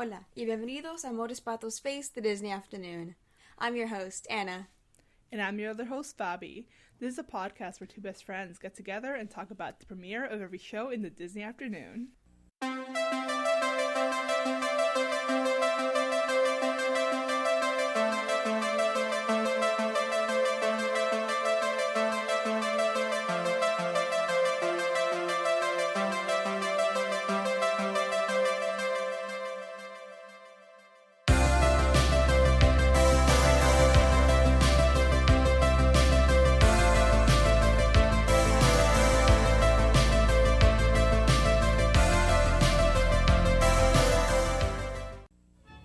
Hola, y bienvenidos a Amores, Patos, Face, the Disney Afternoon. I'm your host, Anna. And I'm your other host, Faby. This is a podcast where two best friends get together and talk about the premiere of every show in the Disney Afternoon.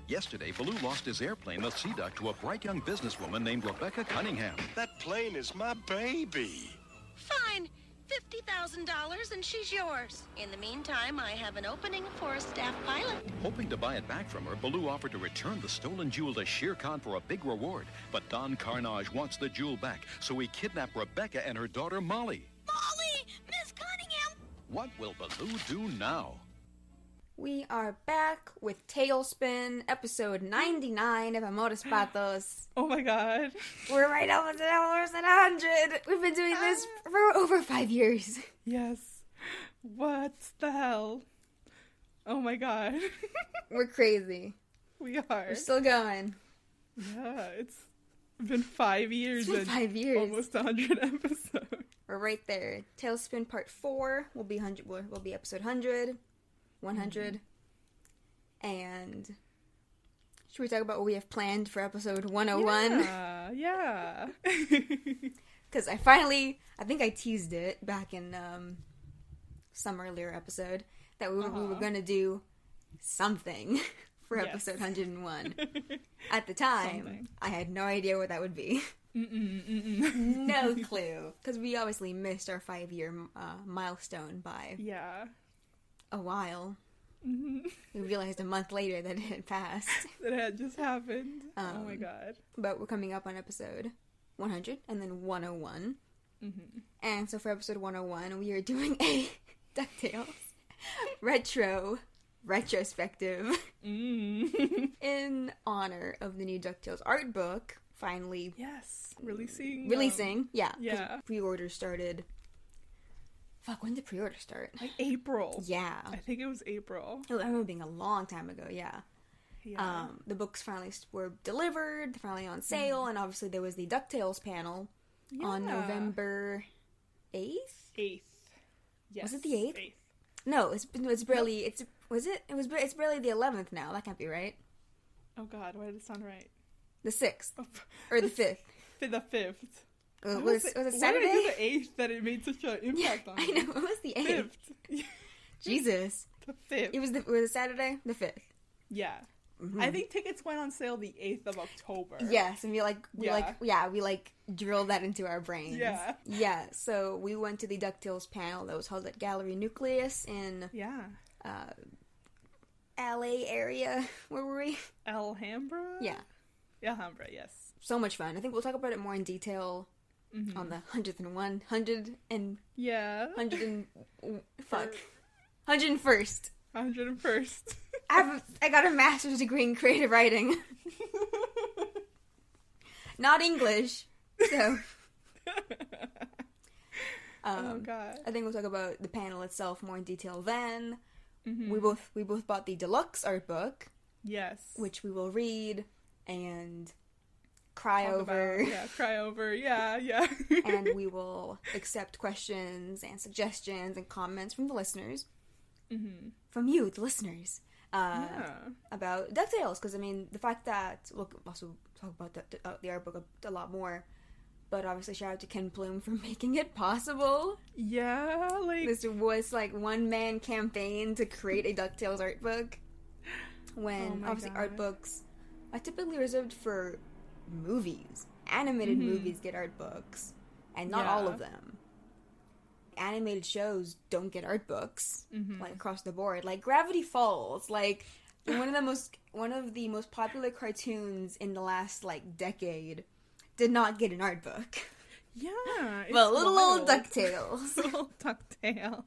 Yesterday, Baloo lost his airplane, the Sea Duck, to a bright young businesswoman named Rebecca Cunningham. That plane is my baby. Fine. $50,000 and she's yours. In the meantime, I have an opening for a staff pilot. Hoping to buy it back from her, Baloo offered to return the stolen jewel to Shere Khan for a big reward. But Don Karnage wants the jewel back, so he kidnapped Rebecca and her daughter Molly. Molly! Miss Cunningham! What will Baloo do now? We are back with Talespin, episode 99 of Amores, Patos. Oh my god. We're right almost at 100. We've been doing this for over 5 years. Yes. What the hell? Oh my god. We're crazy. We are. We're still going. Yeah, it's been 5 years. It's been 5 years. Almost 100 episodes. We're right there. Talespin part 4 will be episode 100. 100. And should we talk about what we have planned for episode 101? Yeah. Because I think I teased it back in some earlier episode that we were going to do something for episode 101. At the time, I had no idea what that would be. No clue. Because we obviously missed our 5-year milestone by a while. Mm-hmm. We realized a month later that it had passed. That had just happened. Oh my god. But we're coming up on episode 100 and then 101. Mm-hmm. And so for episode 101, we are doing a DuckTales retrospective in honor of the new DuckTales art book finally releasing. Yeah. Pre-order started. Fuck, when did pre-order start? Like April. Yeah. I think it was April. I remember being a long time ago, yeah. The books finally were delivered, they're finally on sale, and obviously there was the DuckTales panel on November 8th? 8th. Yes. Was it the 8th? 8th. No, it's barely, it's barely the 11th now, that can't be right. Oh god, why did it sound right? The 6th. Or the 5th. The 5th. Was it Saturday? Why did I do the 8th that it made such an impact on me? I know, it was the 8th. 5th. Jesus. The 5th. Was it Saturday? The 5th. Yeah. Mm-hmm. I think tickets went on sale the 8th of October. Yes, and we drilled that into our brains. Yeah. Yeah, so we went to the DuckTales panel that was held at Gallery Nucleus in LA area. Where were we? Alhambra? Yeah. Alhambra, yes. So much fun. I think we'll talk about it more in detail on the 101st. 101st. I got a master's degree in creative writing. Not English. So. Oh god. I think we'll talk about the panel itself more in detail then. Mm-hmm. We both bought the deluxe art book. Yes. Which we will read and cry Talk over. Yeah. And we will accept questions and suggestions and comments from the listeners. Mm-hmm. From you, the listeners. About DuckTales. Because, I mean, the fact that... We'll also talk about the art book a lot more. But obviously, shout out to Ken Plume for making it possible. Yeah, like... This was, one-man campaign to create a DuckTales art book. When, obviously, art books are typically reserved for movies. Animated movies get art books. And not all of them. Animated shows don't get art books. Across the board. Like, Gravity Falls. Like, one of the most popular cartoons in the last, decade did not get an art book. Yeah. Well, little old DuckTales. Little DuckTales.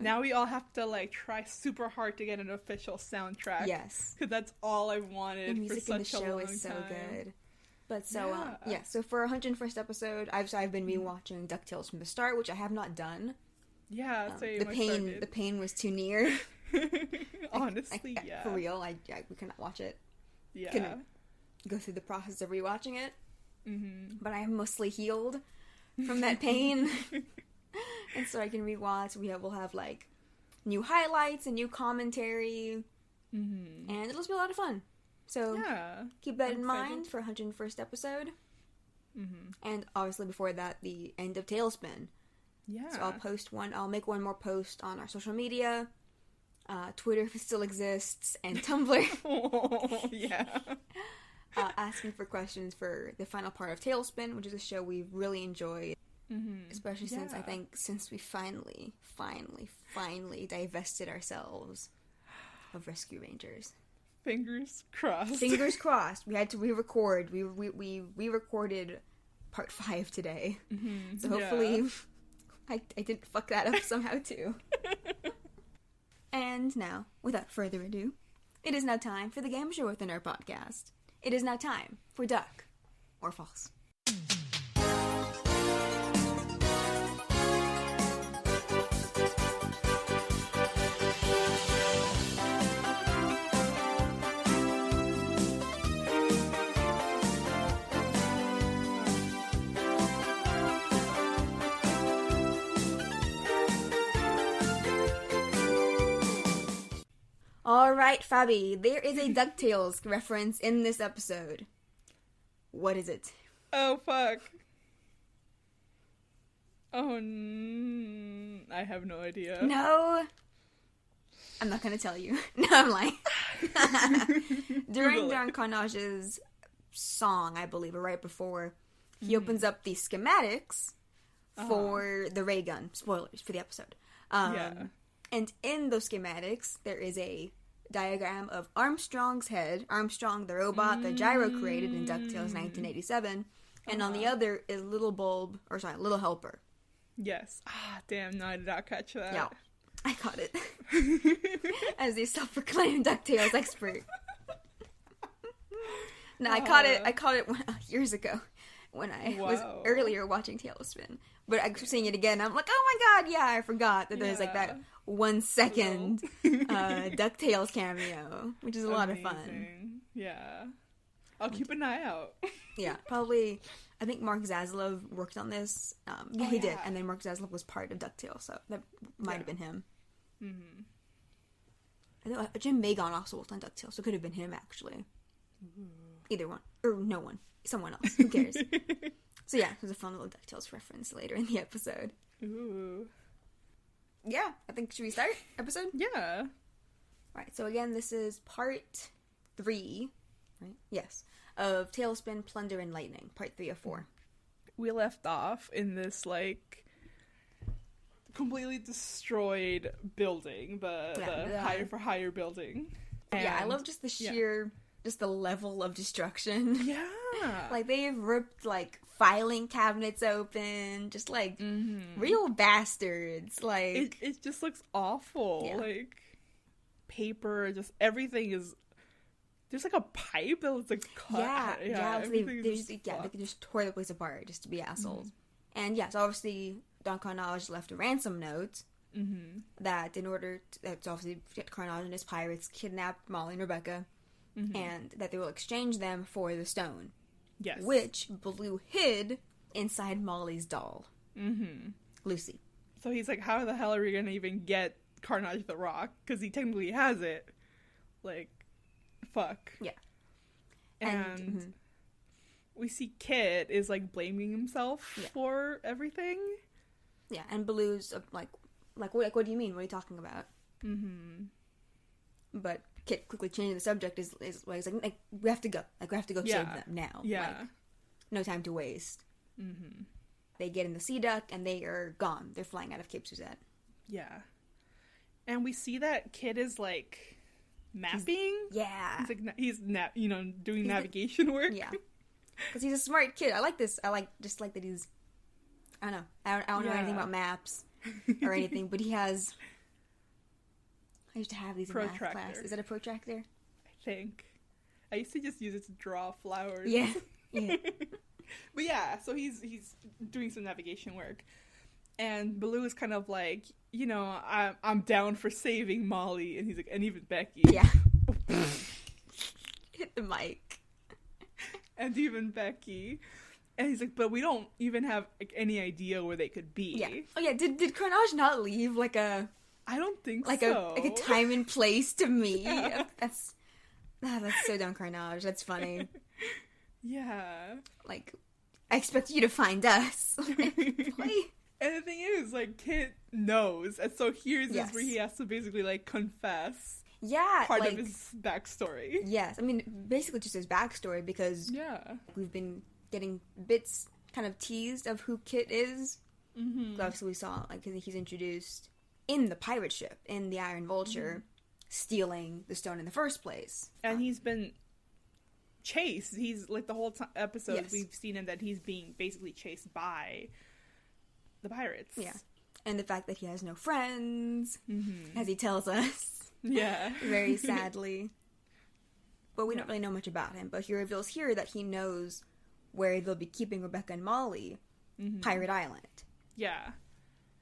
Now we all have to like try super hard to get an official soundtrack. Yes, because that's all I've wanted. the music for in the such a show long is so time. good. But so so for our 101st episode, I've been rewatching DuckTales from the start, which I have not done. Yeah, same. The pain was too near. Honestly, for real, we could not watch it. Yeah, couldn't go through the process of rewatching it. Mm-hmm. But I am mostly healed from that pain, and so I can rewatch. We'll have like new highlights and new commentary, and it'll just be a lot of fun. So keep that in mind for 101st episode. And obviously before that, the end of Talespin. Yeah. So I'll make one more post on our social media, Twitter if it still exists, and Tumblr. Oh, yeah. Asking for questions for the final part of Talespin, which is a show we've really enjoyed. Especially since we finally divested ourselves of Rescue Rangers. Fingers crossed. Fingers crossed. We had to re-record. We re-recorded part 5 today. So hopefully I didn't fuck that up somehow too. And now, without further ado, it is now time for the game show within our podcast. It is now time for Duck or False. Alright, Faby, there is a DuckTales reference in this episode. What is it? Oh, fuck. Oh, I have no idea. No! I'm not gonna tell you. No, I'm lying. During Karnage's song, I believe, or right before, he opens up the schematics for the ray gun. Spoilers for the episode. And in those schematics, there is a diagram of Armstrong's head, Armstrong the robot that Gyro created in DuckTales 1987, and on the other is Little Helper. Yes. Ah, damn, no, I did not catch that. Yeah, I caught it. As a self-proclaimed DuckTales expert. No, I caught it years ago when I was earlier watching Talespin. But I was seeing it again, I'm like, oh my god, yeah, I forgot that there's like that 1 second DuckTales cameo, which is a lot of fun. Yeah. I'll keep an eye out. Yeah, probably, I think Mark Zaslov worked on this. He did, and then Mark Zaslov was part of DuckTales, so that might have been him. I know Jim Magon also worked on DuckTales, so it could have been him, actually. Either one. Or no one. Someone else. Who cares? So yeah, there's a fun little DuckTales reference later in the episode. Ooh. Yeah, I think, should we start episode? Yeah. Right, so again, this is part 3, right? Yes, of Talespin, Plunder, and Lightning, part 3 of 4. We left off in this, like, completely destroyed building, the higher for higher building. And, I love just the sheer, just the level of destruction. Yeah. Like, they've ripped, like, filing cabinets open, just, like, real bastards. Like, it just looks awful. Yeah. Like, paper, just everything is, there's, like, a pipe that was, like, cut. They just tore the place apart just to be assholes. And, yes, obviously, Don Karnage left a ransom note that in order to obviously get Karnage and his pirates kidnapped Molly and Rebecca, and that they will exchange them for the stone. Yes. Which Blue hid inside Molly's doll. Lucy. So he's like, how the hell are we going to even get Karnage the Rock? Because he technically has it. Like, fuck. Yeah. And we see Kit is, like, blaming himself for everything. Yeah, and Blue's like, what do you mean? What are you talking about? But Kit quickly changing the subject is like, we have to go. Like, we have to go save them now. Yeah. Like, no time to waste. They get in the Sea Duck, and they are gone. They're flying out of Cape Suzette. Yeah. And we see that Kit is, like, mapping. He's doing navigation work. Yeah. Because he's a smart kid. I like this. I like that he's, I don't know. I don't know anything about maps. or anything, but he has... I used to have these in math Protractor. class. Is that a protractor? I think. I used to just use it to draw flowers. Yeah. Yeah. But yeah, so he's doing some navigation work. And Baloo is kind of like, you know, I'm down for saving Molly. And he's like, and even Becky. Yeah. Hit the mic. And even Becky. And he's like, but we don't even have like, any idea where they could be. Yeah. Oh yeah, did Karnage not leave like a... I don't think like so. a time and place to me? Yeah. That's so dumb, Karnage. That's funny. Yeah. Like, I expect you to find us. Play. And the thing is, like, Kit knows. And so here's Yes. is where he has to basically, like, confess Yeah, part like, of his backstory. yes, I mean, basically just his backstory, because Yeah. we've been getting bits kind of teased of who Kit is. Mm-hmm. Obviously, we saw, like, he's introduced in the pirate ship, in the Iron Vulture, stealing the stone in the first place. And he's been chased. He's, like, the whole episode, Yes. we've seen him that he's being basically chased by the pirates. Yeah. And the fact that he has no friends, Mm-hmm. as he tells us. Yeah. Very sadly. But we don't really know much about him. But he reveals here that he knows where they'll be keeping Rebecca and Molly, Pirate Island. Yeah.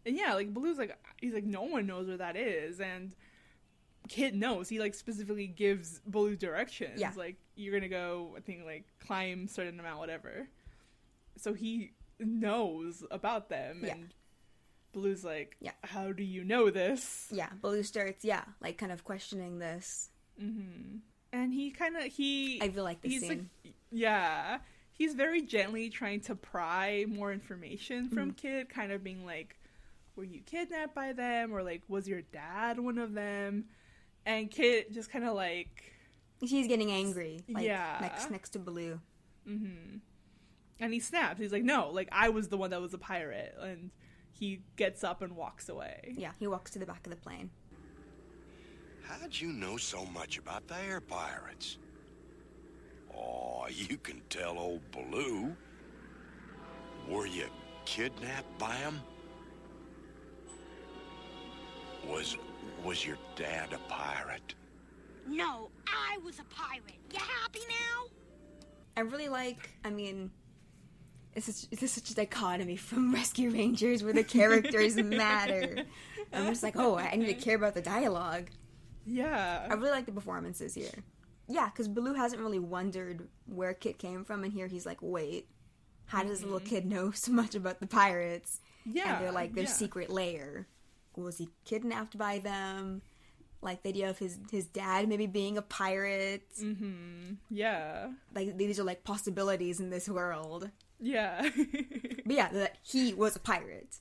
And yeah, like, Baloo's like, he's like, no one knows where that is. And Kid knows. He, like, specifically gives Baloo directions. Yeah. Like, you're gonna go, I think, like, climb certain amount, whatever. So he knows about them. Yeah. And Baloo's like, Yeah. how do you know this? Yeah, Baloo starts, like, kind of questioning this. Mm-hmm. And he kind of, I feel like this he's scene. like, yeah. He's very gently trying to pry more information from Kid, kind of being like, were you kidnapped by them? Or, like, was your dad one of them? And Kid just kind of, like... He's getting angry. Like, Yeah. next to Baloo. Mm-hmm. And he snaps. He's like, no, like, I was the one that was a pirate. And he gets up and walks away. Yeah, he walks to the back of the plane. How'd you know so much about the air pirates? Oh, you can tell old Baloo. Were you kidnapped by them? Was your dad a pirate? No, I was a pirate. You happy now? I really like, I mean, this is such a dichotomy from Rescue Rangers where the characters matter. I'm just like, oh, I need to care about the dialogue. Yeah. I really like the performances here. Yeah, because Baloo hasn't really wondered where Kit came from, and here he's like, wait, how does this little kid know so much about the pirates? Yeah. And they're like, their yeah. secret lair. Was he kidnapped by them? Like, the idea of his dad maybe being a pirate. Mm-hmm. Yeah. Like, these are, like, possibilities in this world. Yeah. But yeah, that he was a pirate.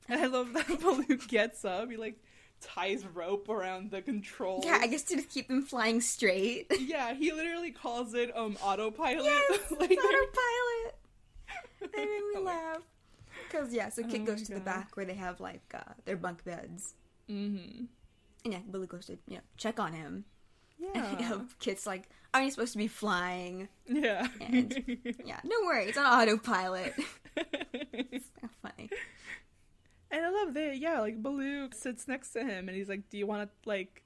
And I love that Baloo gets up. He, like, ties rope around the controls. Yeah, I guess to keep them flying straight. Yeah, he literally calls it autopilot. Yes, Like, autopilot. That made me laugh. Because, yeah, so Kit Oh goes my to the God. back where they have, like, their bunk beds. Mm-hmm. And yeah, Baloo goes to, check on him. Yeah. And Kit's like, aren't you supposed to be flying? Yeah. And, yeah, don't worry, it's on autopilot. It's so funny. And I love that, yeah, like, Baloo sits next to him, and he's like, do you want to, like,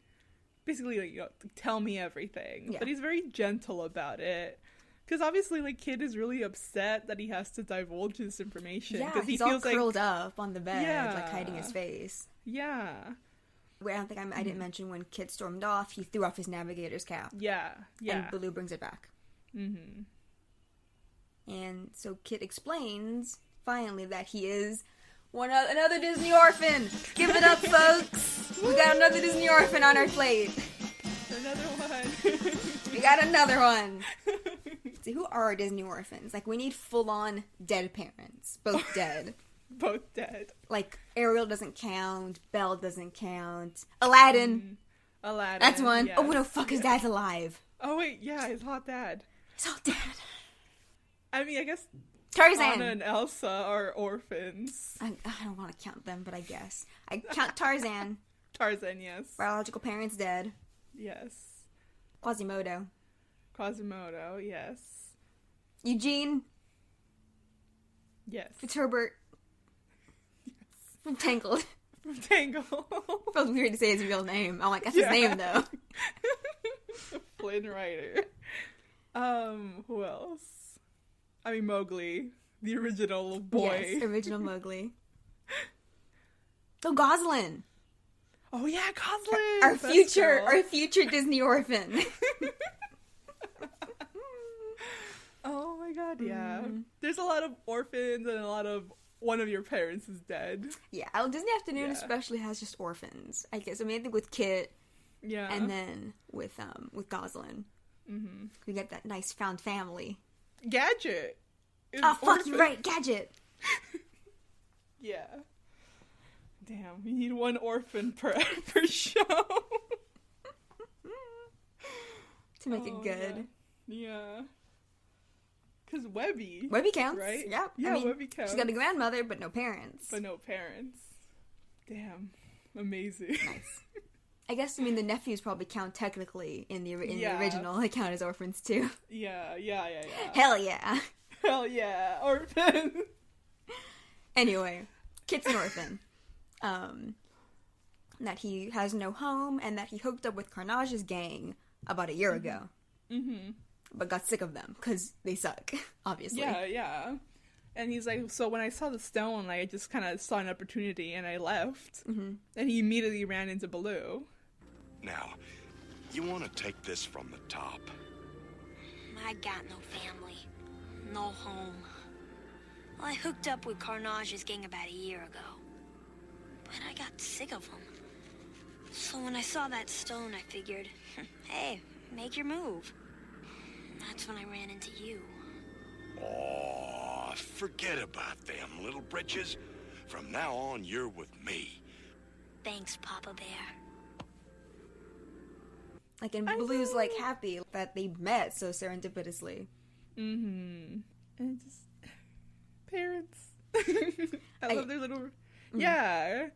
basically, like, tell me everything? Yeah. But he's very gentle about it. Because obviously, like, Kid is really upset that he has to divulge this information. Yeah, Because he he's feels all like, curled up on the bed, Yeah. like, hiding his face. yeah. Wait, I don't think I didn't mention when Kit stormed off, he threw off his navigator's cap. Yeah. Yeah. And Baloo brings it back. Mm-hmm. And so Kit explains, finally, that he is another Disney orphan! Give it up, folks! We got another Disney orphan on our plate! Another one. We got another one! See, who are our Disney orphans? Like, we need full-on dead parents. Both dead. Both dead. Like, Ariel doesn't count, Belle doesn't count, Aladdin! Aladdin. That's one. Yes. Oh, no, fuck, his dad's alive. Oh, wait, yeah, his hot dad. He's all dead. I mean, I guess Tarzan! Anna and Elsa are orphans. I don't want to count them, but I guess. I count Tarzan. Tarzan, yes. Biological parents dead. Yes. Quasimodo. Quasimodo, yes. Eugene. Yes. Fitzherbert. From Tangled. From Tangled. Felt weird to say his real name. I'm like, that's his name, though. Flynn Rider. Who else? I mean, Mowgli. The original boy. Yes, original Mowgli. Oh, Goslin. Oh, yeah, Goslin. Our future Disney orphan. Oh, my God, yeah. There's a lot of orphans and a lot of one of your parents is dead. Yeah, Disney Afternoon especially has just orphans. I guess. I mean, I think with Kit. Yeah. And then with Goslin. Mm-hmm. We get that nice found family. Gadget. Oh, fuck, you're right, Gadget. Yeah. Damn, we need one orphan per show. To make it good. Yeah. Because Webby counts, right? Yeah. Yeah, I mean, Webby counts. She's got a grandmother, but no parents. Damn. Amazing. Nice. I guess, I mean, the nephews probably count technically in the original. They count as orphans, too. Yeah. Hell yeah. Hell yeah, orphan. Anyway, Kit's an orphan. That he has no home, and that he hooked up with Karnage's gang about a year ago. Mm-hmm. But got sick of them, because they suck, obviously. Yeah. And he's like, so when I saw the stone, I just kind of saw an opportunity, and I left. Mm-hmm. And he immediately ran into Baloo. Now, you want to take this from the top. I got no family. No home. Well, I hooked up with Karnage's gang about a year ago. But I got sick of them. So when I saw that stone, I figured, hey, make your move. That's when I ran into you. Oh, forget about them, little britches. From now on, you're with me. Thanks, Papa Bear. Like, and Baloo's, like, happy that they met so serendipitously. Mm-hmm. And just... parents. I love their little... Mm-hmm. Yeah.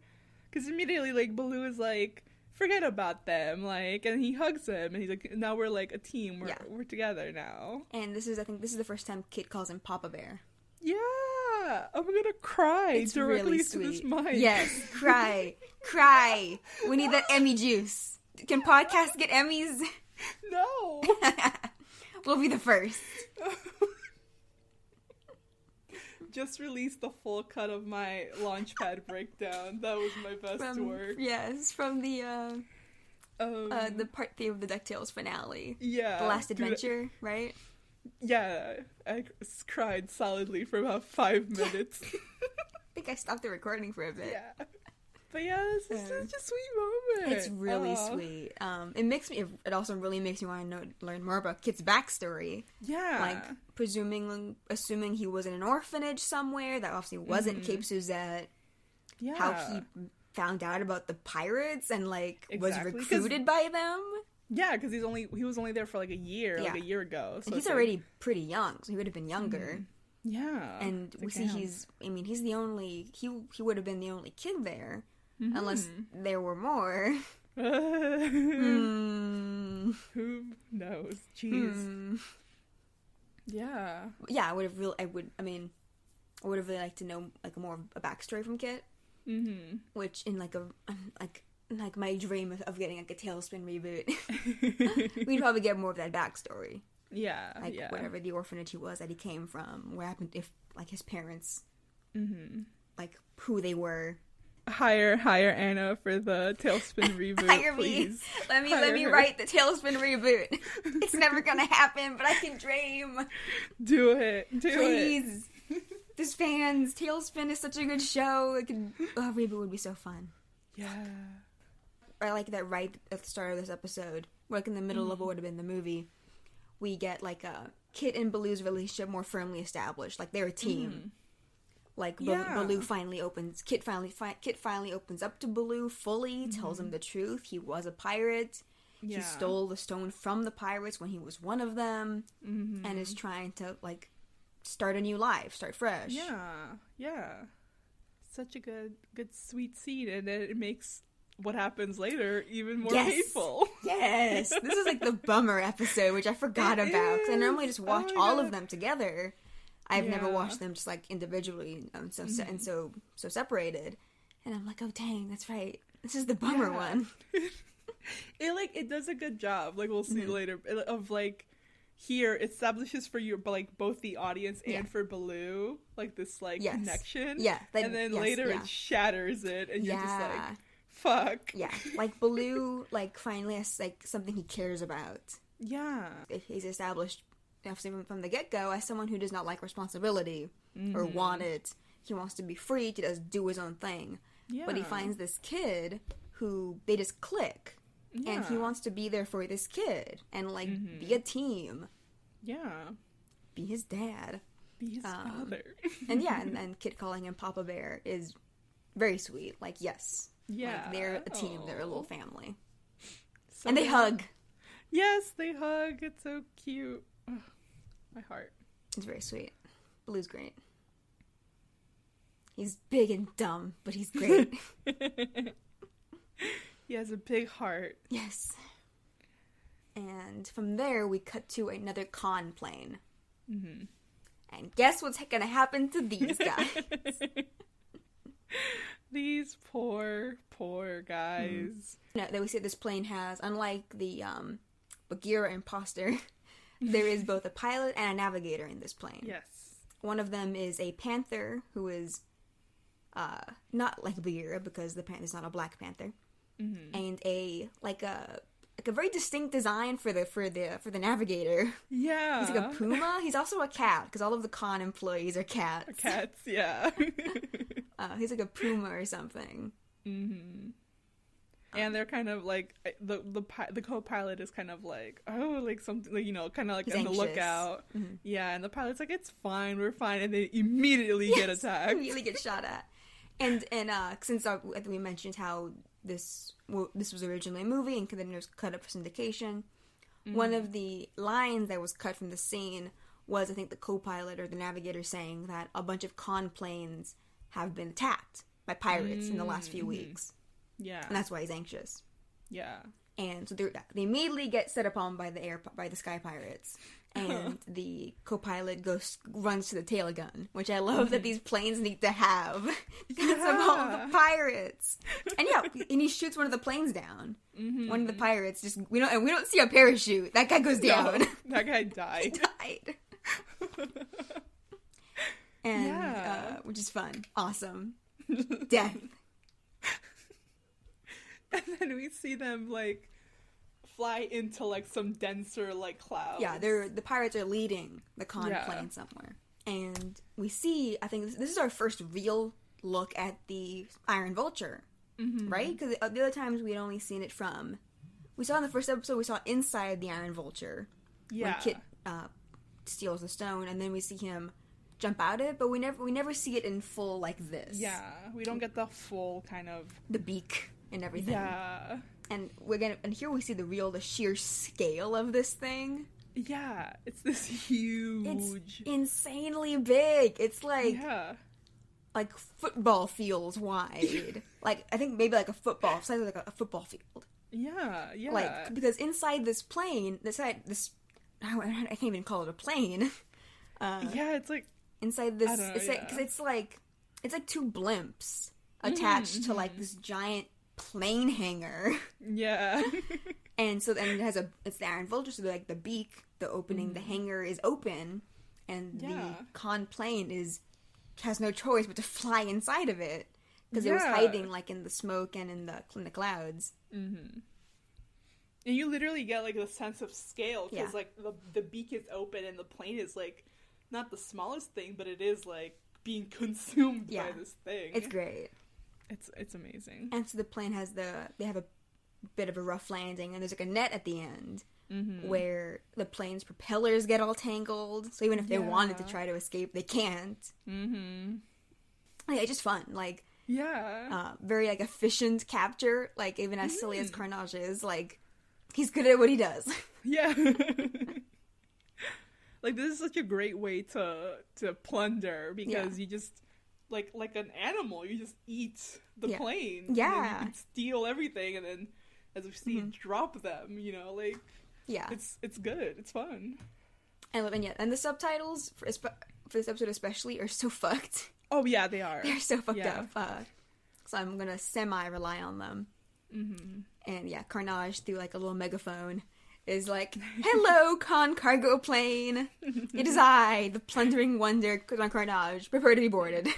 Because immediately, like, Baloo is like, forget about them, like, and he hugs him, and he's like, now we're, like, a team. We're together now. And I think this is the first time Kit calls him Papa Bear. Yeah. I'm gonna cry it's directly really to sweet. this mic. Yes, cry. Cry. We need that Emmy juice. Can podcasts get Emmys? No. We'll be the first. Just released the full cut of my Launchpad breakdown. That was my best work. Yes, from the part 3 of the DuckTales finale. Yeah. The Last Adventure, right? Yeah. I cried solidly for about 5 minutes. I think I stopped the recording for a bit. Yeah. But yeah, this is such a sweet moment. It's really sweet. It also really makes me want to learn more about Kit's backstory. Yeah. Like, assuming he was in an orphanage somewhere, that obviously wasn't Cape Suzette. Yeah. How he found out about the pirates and, like, was recruited by them. Yeah, because he was only there for, like, a year, like a year ago. So and he's already pretty young, so he would have been younger. Mm-hmm. Yeah. And we see he's the only, he would have been the only kid there. Mm-hmm. Unless there were more. Who knows? Jeez. Yeah. Yeah, I would have really liked to know, like, more of a backstory from Kit. Mm-hmm. Which, in, like, like my dream of getting, like, a Talespin reboot, we'd probably get more of that backstory. Yeah. Like, whatever the orphanage he was that he came from, what happened if, like, his parents, like, who they were. Hire Anna for the Talespin reboot. Hire please. Me. Let me write the Talespin reboot. It's never gonna happen, but I can dream. Do it. Please. There's fans. Talespin is such a good show. Reboot would be so fun. Yeah. I like that right at the start of this episode, like in the middle of what would have been the movie, we get, like, Kit and Baloo's relationship more firmly established. Like, they're a team. Like, Baloo finally opens... Kit finally opens up to Baloo fully, tells him the truth. He was a pirate. Yeah. He stole the stone from the pirates when he was one of them. Mm-hmm. And is trying to, like, start a new life. Start fresh. Yeah. Such a good sweet scene. And it makes what happens later even more painful. Yes! This is, like, the bummer episode, which I forgot about. Because I normally just watch all of them together. I've never watched them just, like, individually and so separated. And I'm like, oh dang, that's right. This is the bummer one. It does a good job. Like, we'll see later of like, here establishes for you, but like both the audience and for Baloo, like this like connection. Yeah. And then later it shatters it, and you're just like, fuck. Yeah. Like Baloo, like finally has like something he cares about. Yeah. He's established from the get-go as someone who does not like responsibility or want it. He wants to be free to just do his own thing. Yeah. But he finds this kid who they just click. Yeah. And he wants to be there for this kid and like be a team. Yeah. Be his dad. Be his father. and Kid calling him Papa Bear is very sweet. Like, yes. Yeah. Like, they're a team. They're a little family. So and they hug. Yes, they hug. It's so cute. Ugh, my heart. It's very sweet. Baloo's great. He's big and dumb, but he's great. He has a big heart. Yes. And from there, we cut to another con plane. Mm-hmm. And guess what's gonna happen to these guys? These poor guys. That we see this plane has, unlike the Bagheera imposter, there is both a pilot and a navigator in this plane. Yes. One of them is a panther who is not like Bagheera because the panther's not a black panther, and a very distinct design for the navigator. Yeah, he's like a puma. He's also a cat because all of the con employees are cats. Cats, yeah. He's like a puma or something. Mm-hmm. And they're kind of like the co-pilot is kind of like, oh, like something, like, you know, kind of like on the lookout. Mm-hmm. Yeah, and the pilot's like, it's fine, we're fine, and they immediately get attacked. Immediately get shot at. And since we mentioned how this was originally a movie and then it was cut up for syndication, one of the lines that was cut from the scene was, I think, the co-pilot or the navigator saying that a bunch of con planes have been attacked by pirates in the last few weeks. Yeah. And that's why he's anxious. Yeah. And so they immediately get set upon by the sky pirates. And the co-pilot runs to the tail gun, which I love that these planes need to have because of all the pirates. And and he shoots one of the planes down. Mm-hmm. One of the pirates we don't see a parachute. That guy goes down. No, that guy died. He died. And which is fun, awesome. Death. And then we see them like fly into like some denser like clouds. Yeah, the pirates are leading the con plane somewhere, and we see. I think this is our first real look at the Iron Vulture, right? Because the other times we had only seen it from. We saw in the first episode. We saw inside the Iron Vulture. Yeah. When Kit steals the stone, and then we see him jump out of it, but we never see it in full like this. Yeah, we don't get the full kind of the beak and everything. Yeah. And here we see the sheer scale of this thing. Yeah, it's this huge. It's insanely big. It's like like football fields wide. Like, I think maybe like a football, size of like a football field. Yeah. Like, because inside this plane, I can't even call it a plane. It's like inside this. It's like two blimps attached to like this giant plane hangar. Yeah. And so then it's the Iron Vulture, so like the beak, the opening, the hangar is open, and the con plane has no choice but to fly inside of it because it was hiding like in the smoke and in the clouds. Mm-hmm. And you literally get like the sense of scale because like the beak is open and the plane is like not the smallest thing, but it is like being consumed by this thing. It's great. It's amazing. And so the plane they have a bit of a rough landing, and there's like a net at the end where the plane's propellers get all tangled. So even if they wanted to try to escape, they can't. Mm-hmm. Yeah, it's just fun. Like, very like efficient capture. Like, even as silly as Karnage is, like, he's good at what he does. Yeah. Like, this is such a great way to plunder because you just like an animal, you just eat the plane. Yeah. And then you can steal everything, and then as we see drop them, you know, like it's good. It's fun. And the subtitles for this episode especially are so fucked. Oh yeah, they are. They're so fucked up. so I'm gonna semi-rely on them. Mm-hmm. And yeah, Karnage, through like a little megaphone, is like, "Hello, cargo plane. It is I, the plundering wonder, Karnage. Prepare to be boarded."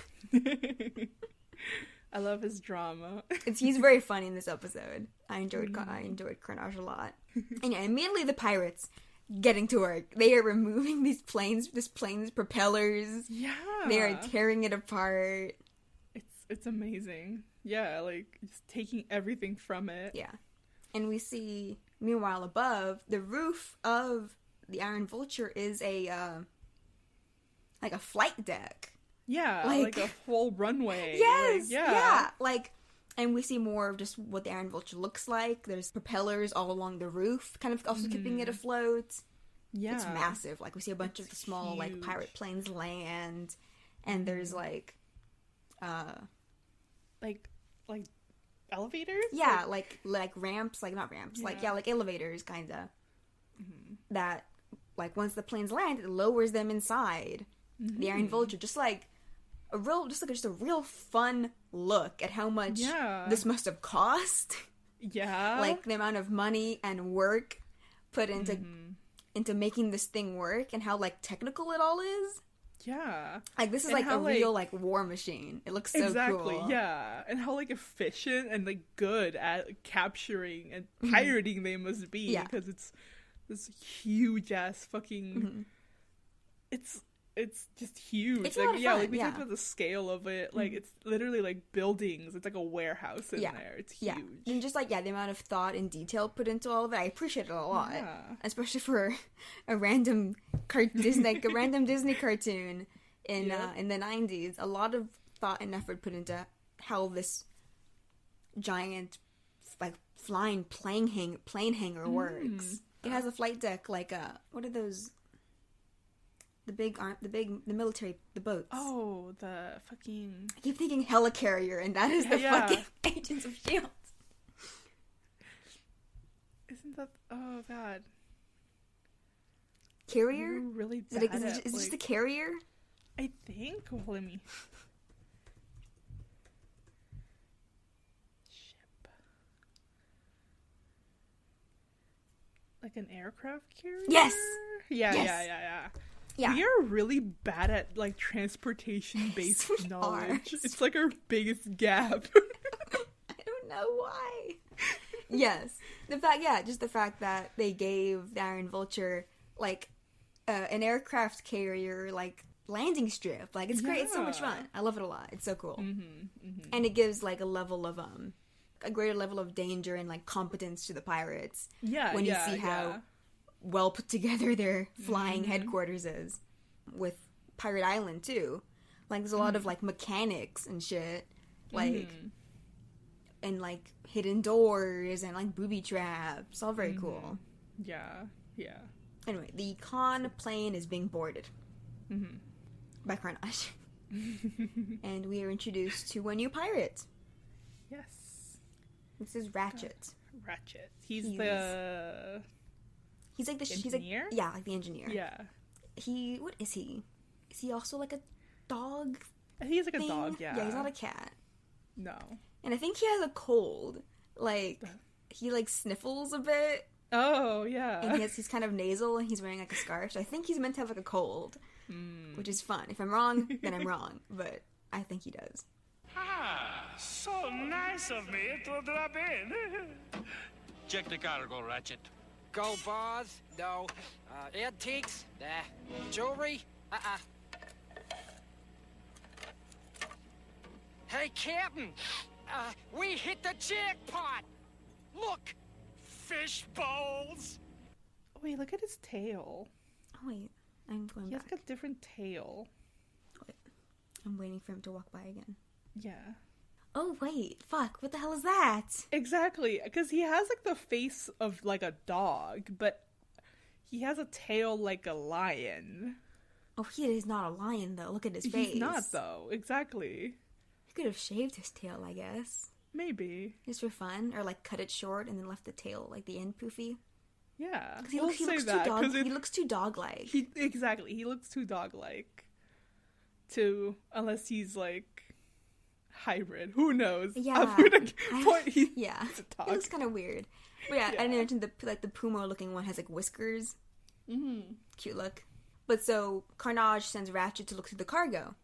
I love his drama. He's very funny in this episode. I enjoyed Karnage a lot. And yeah, immediately the pirates getting to work. They are removing this plane's propellers. Yeah. They are tearing it apart. It's amazing. Yeah, like just taking everything from it. Yeah. And we see, meanwhile, above the roof of the Iron Vulture is a flight deck. Yeah, like a whole runway. Yes, yeah. Like, and we see more of just what the Iron Vulture looks like. There's propellers all along the roof, kind of also keeping it afloat. Yeah. It's massive. Like, we see a bunch of the small, huge, like, pirate planes land. And there's, like elevators? Yeah, like ramps, like, not ramps. Yeah. Like elevators, kind of. Mm-hmm. That, like, once the planes land, it lowers them inside the Iron Vulture. Just a real fun look at how much this must have cost. Yeah. Like, the amount of money and work put into making this thing work, and how, like, technical it all is. Yeah. Like, this is, like, a real, like, war machine. It looks so cool. Exactly, yeah. And how, like, efficient and, like, good at capturing and pirating they must be. Yeah. Because it's this huge-ass fucking... It's just huge. It's like, like we talked about the scale of it. Like, it's literally like buildings. It's like a warehouse in there. It's huge. Yeah. And just like, the amount of thought and detail put into all of it, I appreciate it a lot. Yeah. Especially for a random Disney cartoon in the 90s. A lot of thought and effort put into how this giant, like, flying plane hangar works. It has a flight deck, like, what are those? The military, the boats. Oh, the fucking... I keep thinking helicarrier, and that is the fucking Agents of S.H.I.E.L.D. Isn't that... Oh, God. Carrier? You're really bad is this the carrier? I think. Well, let me... Ship. Like an aircraft carrier? Yes! Yeah. Yeah. We are really bad at, like, transportation-based knowledge. It's, like, our biggest gap. I don't know why. Yes. The fact that they gave the Iron Vulture, like, an aircraft carrier, like, landing strip. Like, it's great. It's so much fun. I love it a lot. It's so cool. And it gives, like, a level of, a greater level of danger and, like, competence to the pirates. Yeah, when you see how... well put together their flying headquarters is. With Pirate Island too, like, there's a lot of, like, mechanics and shit, like and, like, hidden doors and, like, booby traps, all very cool. Yeah. Anyway, the con plane is being boarded by Karnage. And we are introduced to a new pirate. Yes, this is Ratchet. He's like the engineer? Like the engineer. Yeah. What is he? Is he also like a dog? I think he's like a dog, yeah. Yeah, he's not a cat. No. And I think he has a cold. Like, he, like, sniffles a bit. Oh, yeah. And he's kind of nasal, and he's wearing, like, a scarf. So I think he's meant to have, like, a cold. Which is fun. If I'm wrong, then I'm wrong. But I think he does. Ah, so nice of me to drop in. Check the cargo, Ratchet. Gold bars? No. Antiques? Nah. Jewelry? Hey, Captain! We hit the jackpot! Look! Fish bowls! Wait, look at his tail. Oh, wait. I'm going back. He has like a different tail. Wait. I'm waiting for him to walk by again. Yeah. Oh, wait. Fuck. What the hell is that? Exactly. Because he has, like, the face of, like, a dog, but he has a tail like a lion. Oh, he is not a lion, though. Look at his face. He's not, though. Exactly. He could have shaved his tail, I guess. Maybe. Just for fun. Or, like, cut it short and then left the tail, like, the end poofy. Yeah. He looks too dog-like. Exactly. He looks too dog-like. Unless he's, like... hybrid. Who knows? Yeah. Yeah. It looks kind of weird. But yeah, I mentioned the puma looking one has like whiskers. Mm-hmm. Cute look. But so Karnage sends Ratchet to look through the cargo.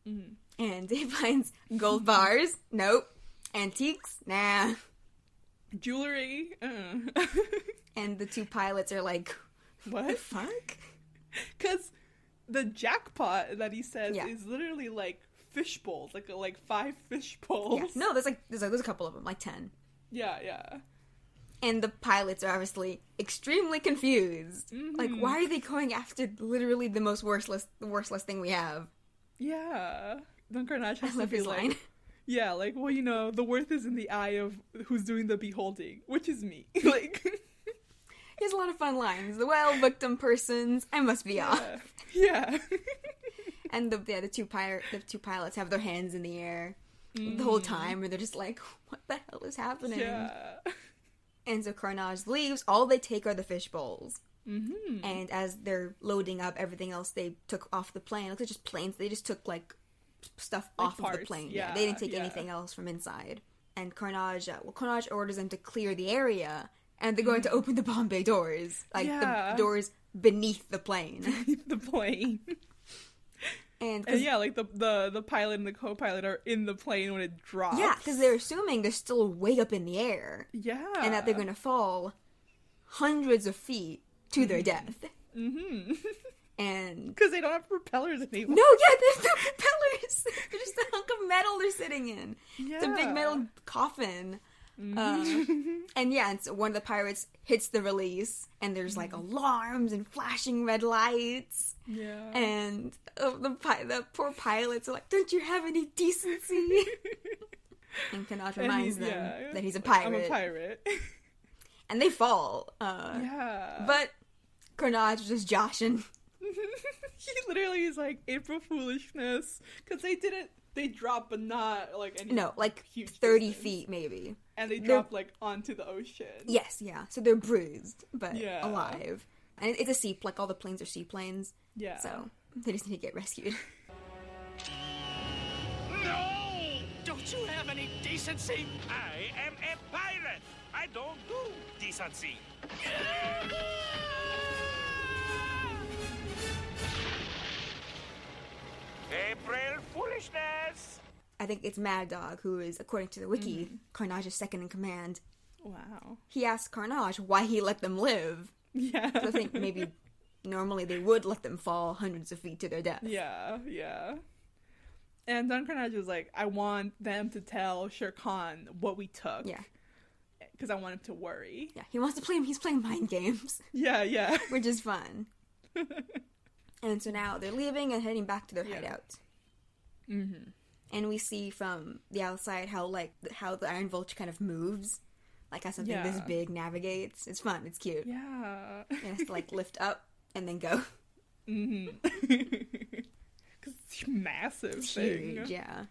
Mm-hmm. And he finds gold bars. Nope. Antiques. Nah. Jewelry. And the two pilots are like, what the fuck? Because the jackpot that he says is literally like fish bowls, like 5 fish bowls. Yeah. No, there's a couple of them, like 10. Yeah. And the pilots are obviously extremely confused. Mm-hmm. Like, why are they going after literally the most worthless thing we have? Yeah. Then Karnage has to be his like, line. Yeah, like, well, the worth is in the eye of who's doing the beholding, which is me. Like, he has a lot of fun lines. The victim persons, I must be off. Yeah. And the two pilots have their hands in the air the whole time, and they're just like, what the hell is happening? Yeah. And so Karnage leaves. All they take are the fish bowls. Mm-hmm. And as they're loading up everything else they took off the plane, it's just planes. They just took like stuff like off parts. of the plane. Yeah, they didn't take anything else from inside. And Karnage orders them to clear the area, and they're going to open the bomb bay doors, like the doors beneath the plane. Beneath the plane. And yeah, like the pilot and the co-pilot are in the plane when it drops. Yeah, because they're assuming they're still way up in the air. Yeah. And that they're going to fall hundreds of feet to their death. Mm-hmm. And because they don't have propellers anymore. No, yeah, there's no propellers. They're just a hunk of metal they're sitting in. Yeah. It's a big metal coffin. Mm-hmm. And so one of the pirates hits the release, and there's like alarms and flashing red lights. Yeah. And the poor pilots are like, "Don't you have any decency?" And Karnage reminds them that he's a pirate. I'm a pirate. And they fall. But Karnage is just joshing. He literally is like April Foolishness, because they drop, but not like any huge 30 feet maybe, and they drop like onto the ocean. Yes, yeah. So they're bruised, but alive. And it's a like all the planes are seaplanes. Yeah. So they just need to get rescued. No! Don't you have any decency? I am a pirate. I don't do decency. April Foolishness! I think it's Mad Dog who is, according to the wiki, Karnage's second in command. Wow. He asked Karnage why he let them live. Yeah. I think maybe normally they would let them fall hundreds of feet to their death. Yeah. And then Karnage was like, I want them to tell Shere Khan what we took. Yeah. Because I want him to worry. Yeah, he's playing mind games. Yeah. Which is fun. And so now they're leaving and heading back to their hideout. Mm-hmm. And we see from the outside how the Iron Vulture kind of moves. Like how something this big navigates. It's fun. It's cute. Yeah. It has to like lift up and then go. Mm-hmm. Because it's massive. It's huge, yeah.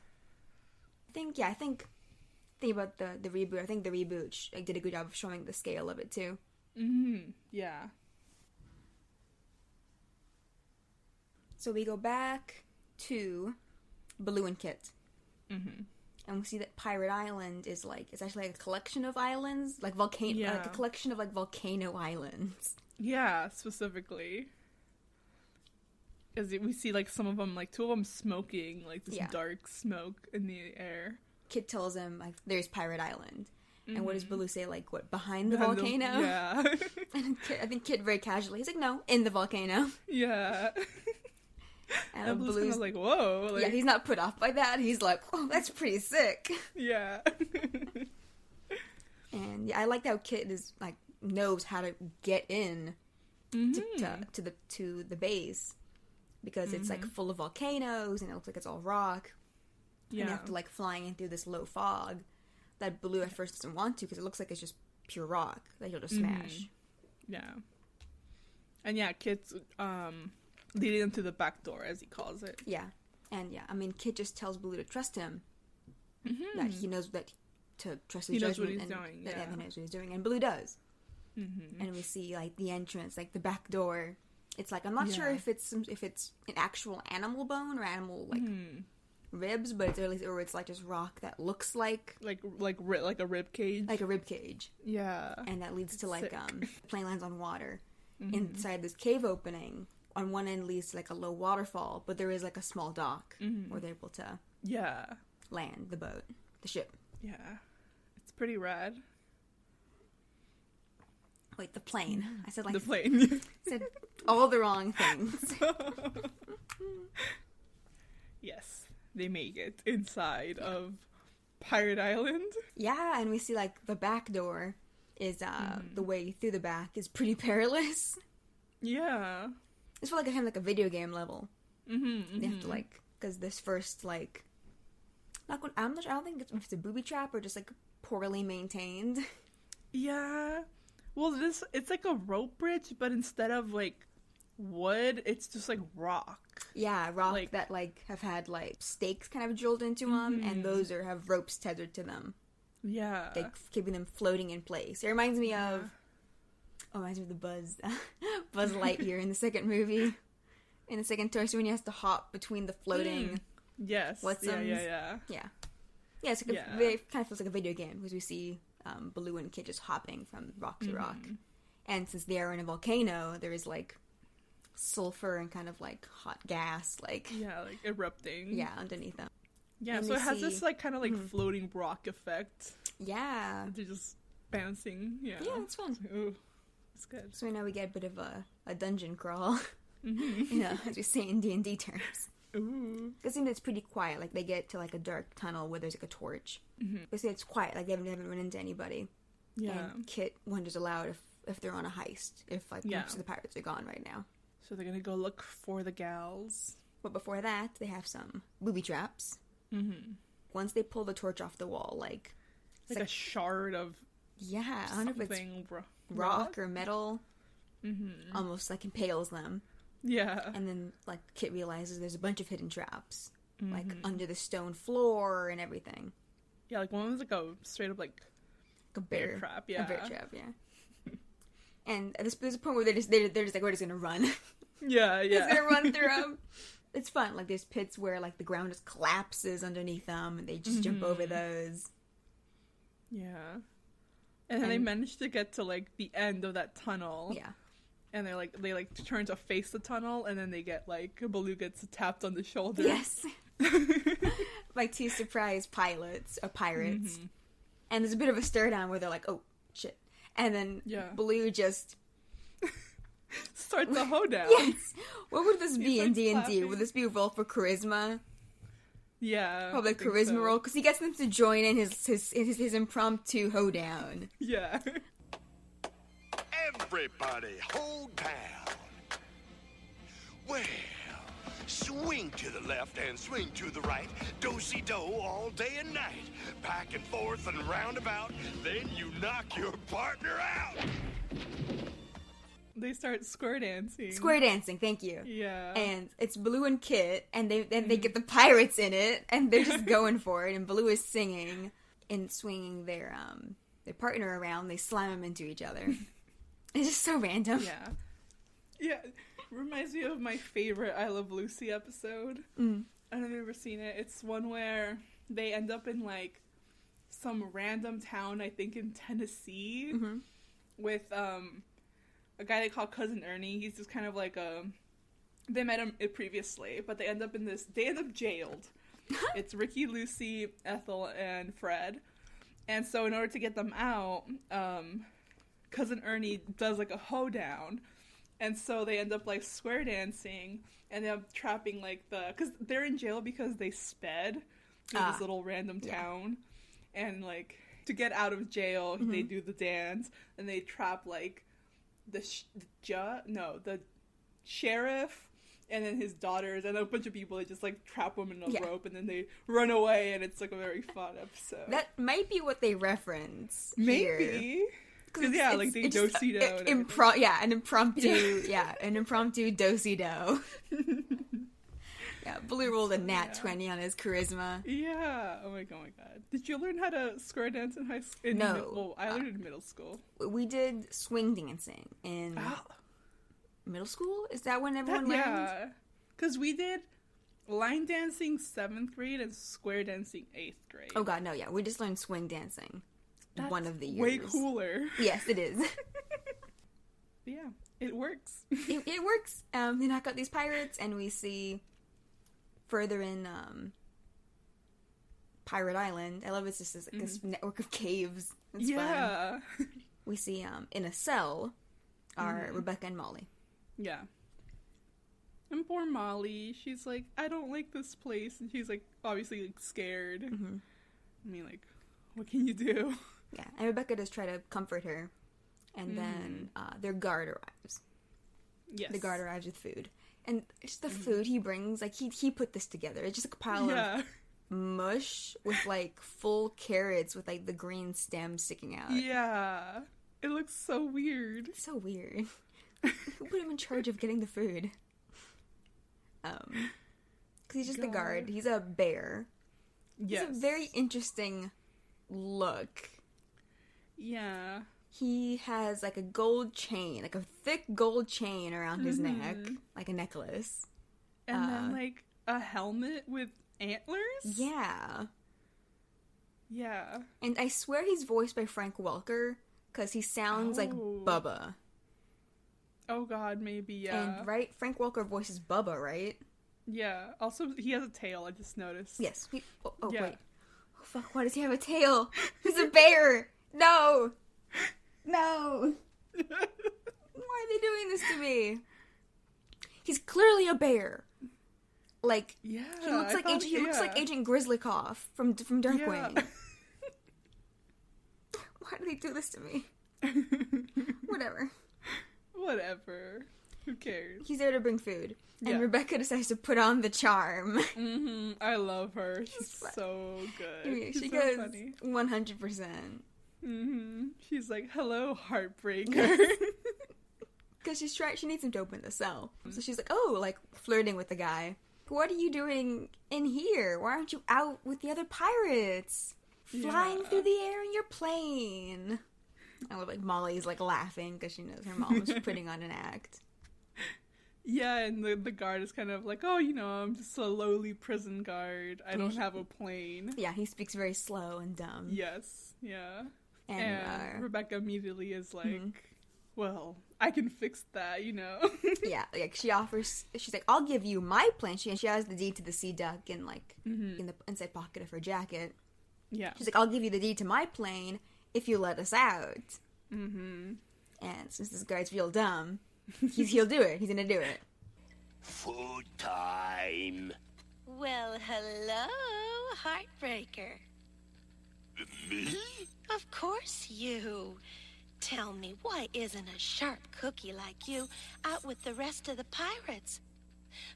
I think about the reboot. I think the reboot did a good job of showing the scale of it too. Mm-hmm. Yeah. So we go back to Baloo and Kit. Mm-hmm. And we see that Pirate Island is it's actually like a collection of islands, like volcano, like a collection of like volcano islands. Yeah, specifically. As we see like some of them, like 2 of them smoking, like this dark smoke in the air. Kit tells him like there's Pirate Island. Mm-hmm. And what does Baloo say? Like, what, behind the volcano? Yeah. And I think Kit very casually, he's like, no, in the volcano. Yeah. And Baloo's kind of like, whoa. Like... Yeah, he's not put off by that. He's like, oh, that's pretty sick. Yeah. And I like how Kit is like knows how to get in to the base, because it's like full of volcanoes and it looks like it's all rock. Yeah. And after like flying in through this low fog that Baloo at first doesn't want to, because it looks like it's just pure rock that he'll just smash. Yeah. And yeah, Kit's leading him to the back door, as he calls it. Yeah. And yeah, I mean, Kit just tells Baloo to trust him. Mm-hmm. That he knows that to trust his judgment. He knows what he's doing. And Baloo does. Mm-hmm. And we see like the entrance, like the back door. It's like, I'm not sure if it's an actual animal bone or animal like ribs, but it's like just rock that looks like a rib cage. Like a rib cage. Yeah. And that leads to Sick. plane lands on water. Inside this cave opening, on one end leads to like a low waterfall, but there is like a small dock where they're able to land the ship. Yeah. It's pretty rad. Wait, the plane. I said like the plane. I said all the wrong things. Yes, they make it inside of Pirate Island. Yeah, and we see like the back door is the way through the back is pretty perilous. Yeah. It's for like kind of like a video game level. They have to like, because this first like, I don't think it's a booby trap or just like poorly maintained. Yeah. Well, it's like a rope bridge, but instead of like wood, it's just like rock. Yeah, rock that like have had like stakes kind of drilled into them, and those have ropes tethered to them. Yeah, like keeping them floating in place. It reminds me of the Buzz Lightyear in the second movie, in the second Toy Story, when he has to hop between the floating. Yes. Yeah. It's like it kind of feels like a video game because we see Baloo and Kid just hopping from rock to rock, and since they are in a volcano, there is like sulfur and kind of like hot gas, like erupting. Yeah, underneath them. Yeah, and so it has this like kind of like floating rock effect. Yeah, they're just bouncing. Yeah, it's fun. Ooh, it's good. So now we get a bit of a dungeon crawl, as we say in D&D terms. Ooh, it seems it's pretty quiet. Like they get to like a dark tunnel where there's like a torch. But it's quiet. Like they haven't run into anybody. Yeah, and Kit wonders aloud if they're on a heist. If like most of the pirates are gone right now. So they're gonna go look for the gals. But before that, they have some booby traps. Once they pull the torch off the wall, like a shard of I don't know if it's rock or metal, almost like impales them. Yeah, and then like Kit realizes there's a bunch of hidden traps, like under the stone floor and everything. Yeah, like one was like a straight up like a bear trap. Yeah, a bear trap. Yeah. And there's a point where they're just like, we're just gonna run. Yeah. Just gonna run through them. It's fun. Like there's pits where like the ground just collapses underneath them, and they just jump over those. Yeah. And then they manage to get to like the end of that tunnel. Yeah. And they turn to face the tunnel, and then they get like Baloo gets tapped on the shoulder. Yes. Like two surprise pirates. And there's a bit of a stare down where they're like, oh shit. And then Baloo just starts a hoedown. Yes. What would this be in D&D? Would this be a roll for charisma? Yeah. Probably a charisma roll, because he gets them to join in his impromptu hoedown. Yeah. Everybody hold down. Well, swing to the left and swing to the right. Do-si-do all day and night. Back and forth and roundabout. Then you knock your partner out. They start square dancing. Square dancing, thank you. Yeah. And it's Baloo and Kit, and they get the pirates in it, and they're just going for it, and Baloo is singing and swinging their partner around. They slam them into each other. It's just so random. Yeah. Yeah. Reminds me of my favorite I Love Lucy episode. I don't know if you've ever seen it. It's one where they end up in like some random town, I think in Tennessee, with a guy they call Cousin Ernie. He's just kind of like they met him previously, but they end up jailed. It's Ricky, Lucy, Ethel, and Fred. And so in order to get them out, Cousin Ernie does like a hoedown. And so they end up like square dancing, and they're trapping like because they're in jail because they sped through this little random town. And like to get out of jail, they do the dance, and they trap like the sheriff, and then his daughters, and a bunch of people. They just like trap them in a rope, and then they run away, and it's like a very fun episode. That might be what they reference. Maybe. Because like they do-si-do. An impromptu do-si-do. Yeah, Baloo rolled a nat 20 on his charisma. Yeah. Oh my god. Did you learn how to square dance in high school? No. I learned in middle school. We did swing dancing in middle school? Is that when everyone learned? Yeah. Because we did line dancing 7th grade and square dancing 8th grade. Oh god, no, yeah. We just learned swing dancing. That's one of the years. Way cooler. Yes, it is. Yeah, it works. It works. They knock out these pirates, and we see further in Pirate Island. I love it's just this network of caves. It's fun. We see in a cell are Rebecca and Molly. Yeah. And poor Molly, she's like, I don't like this place, and she's like obviously like scared. Mm-hmm. I mean, like, what can you do? Yeah, and Rebecca does try to comfort her, and then their guard arrives. Yes. The guard arrives with food, and just the food he brings, like he put this together. It's just like a pile of mush with like full carrots with like the green stem sticking out. Yeah, it looks so weird. It's so weird. Who put him in charge of getting the food? Because he's just the guard. He's a bear. Yes. It's a very interesting look. Yeah. He has like a gold chain, like a thick gold chain around his neck, like a necklace. And then like a helmet with antlers? Yeah. Yeah. And I swear he's voiced by Frank Welker, because he sounds like Bubba. Oh god, maybe, yeah. And, right? Frank Welker voices Bubba, right? Yeah. Also, he has a tail, I just noticed. Yes. Yeah. Wait. Oh, fuck, why does he have a tail? He's a bear! No! No! Why are they doing this to me? He's clearly a bear. Like, yeah, he looks like Agent Grizzlycoff from Darkwing. Yeah. Why do they do this to me? Whatever. Who cares? He's there to bring food. And Rebecca decides to put on the charm. I love her. She's so good. I mean, she so goes funny. 100%. She's like, hello, heartbreaker. Because she needs him to open the cell. So she's like, oh, like flirting with the guy. What are you doing in here? Why aren't you out with the other pirates? Flying through the air in your plane. I love, like, Molly's, like, laughing because she knows her mom was putting on an act. Yeah, and the guard is kind of like, oh, you know, I'm just a lowly prison guard. I don't have a plane. Yeah, he speaks very slow and dumb. Yes, yeah. And Rebecca immediately is like, well, I can fix that, you know? Yeah, like, she's like, I'll give you my plane. She has the deed to the Sea Duck in, like, in the inside pocket of her jacket. Yeah. She's like, I'll give you the deed to my plane if you let us out. And since this guy's real dumb, he'll do it. He's gonna do it. Food time. Well, hello, Heartbreaker. Me? Of course you. Tell me, why isn't a sharp cookie like you out with the rest of the pirates?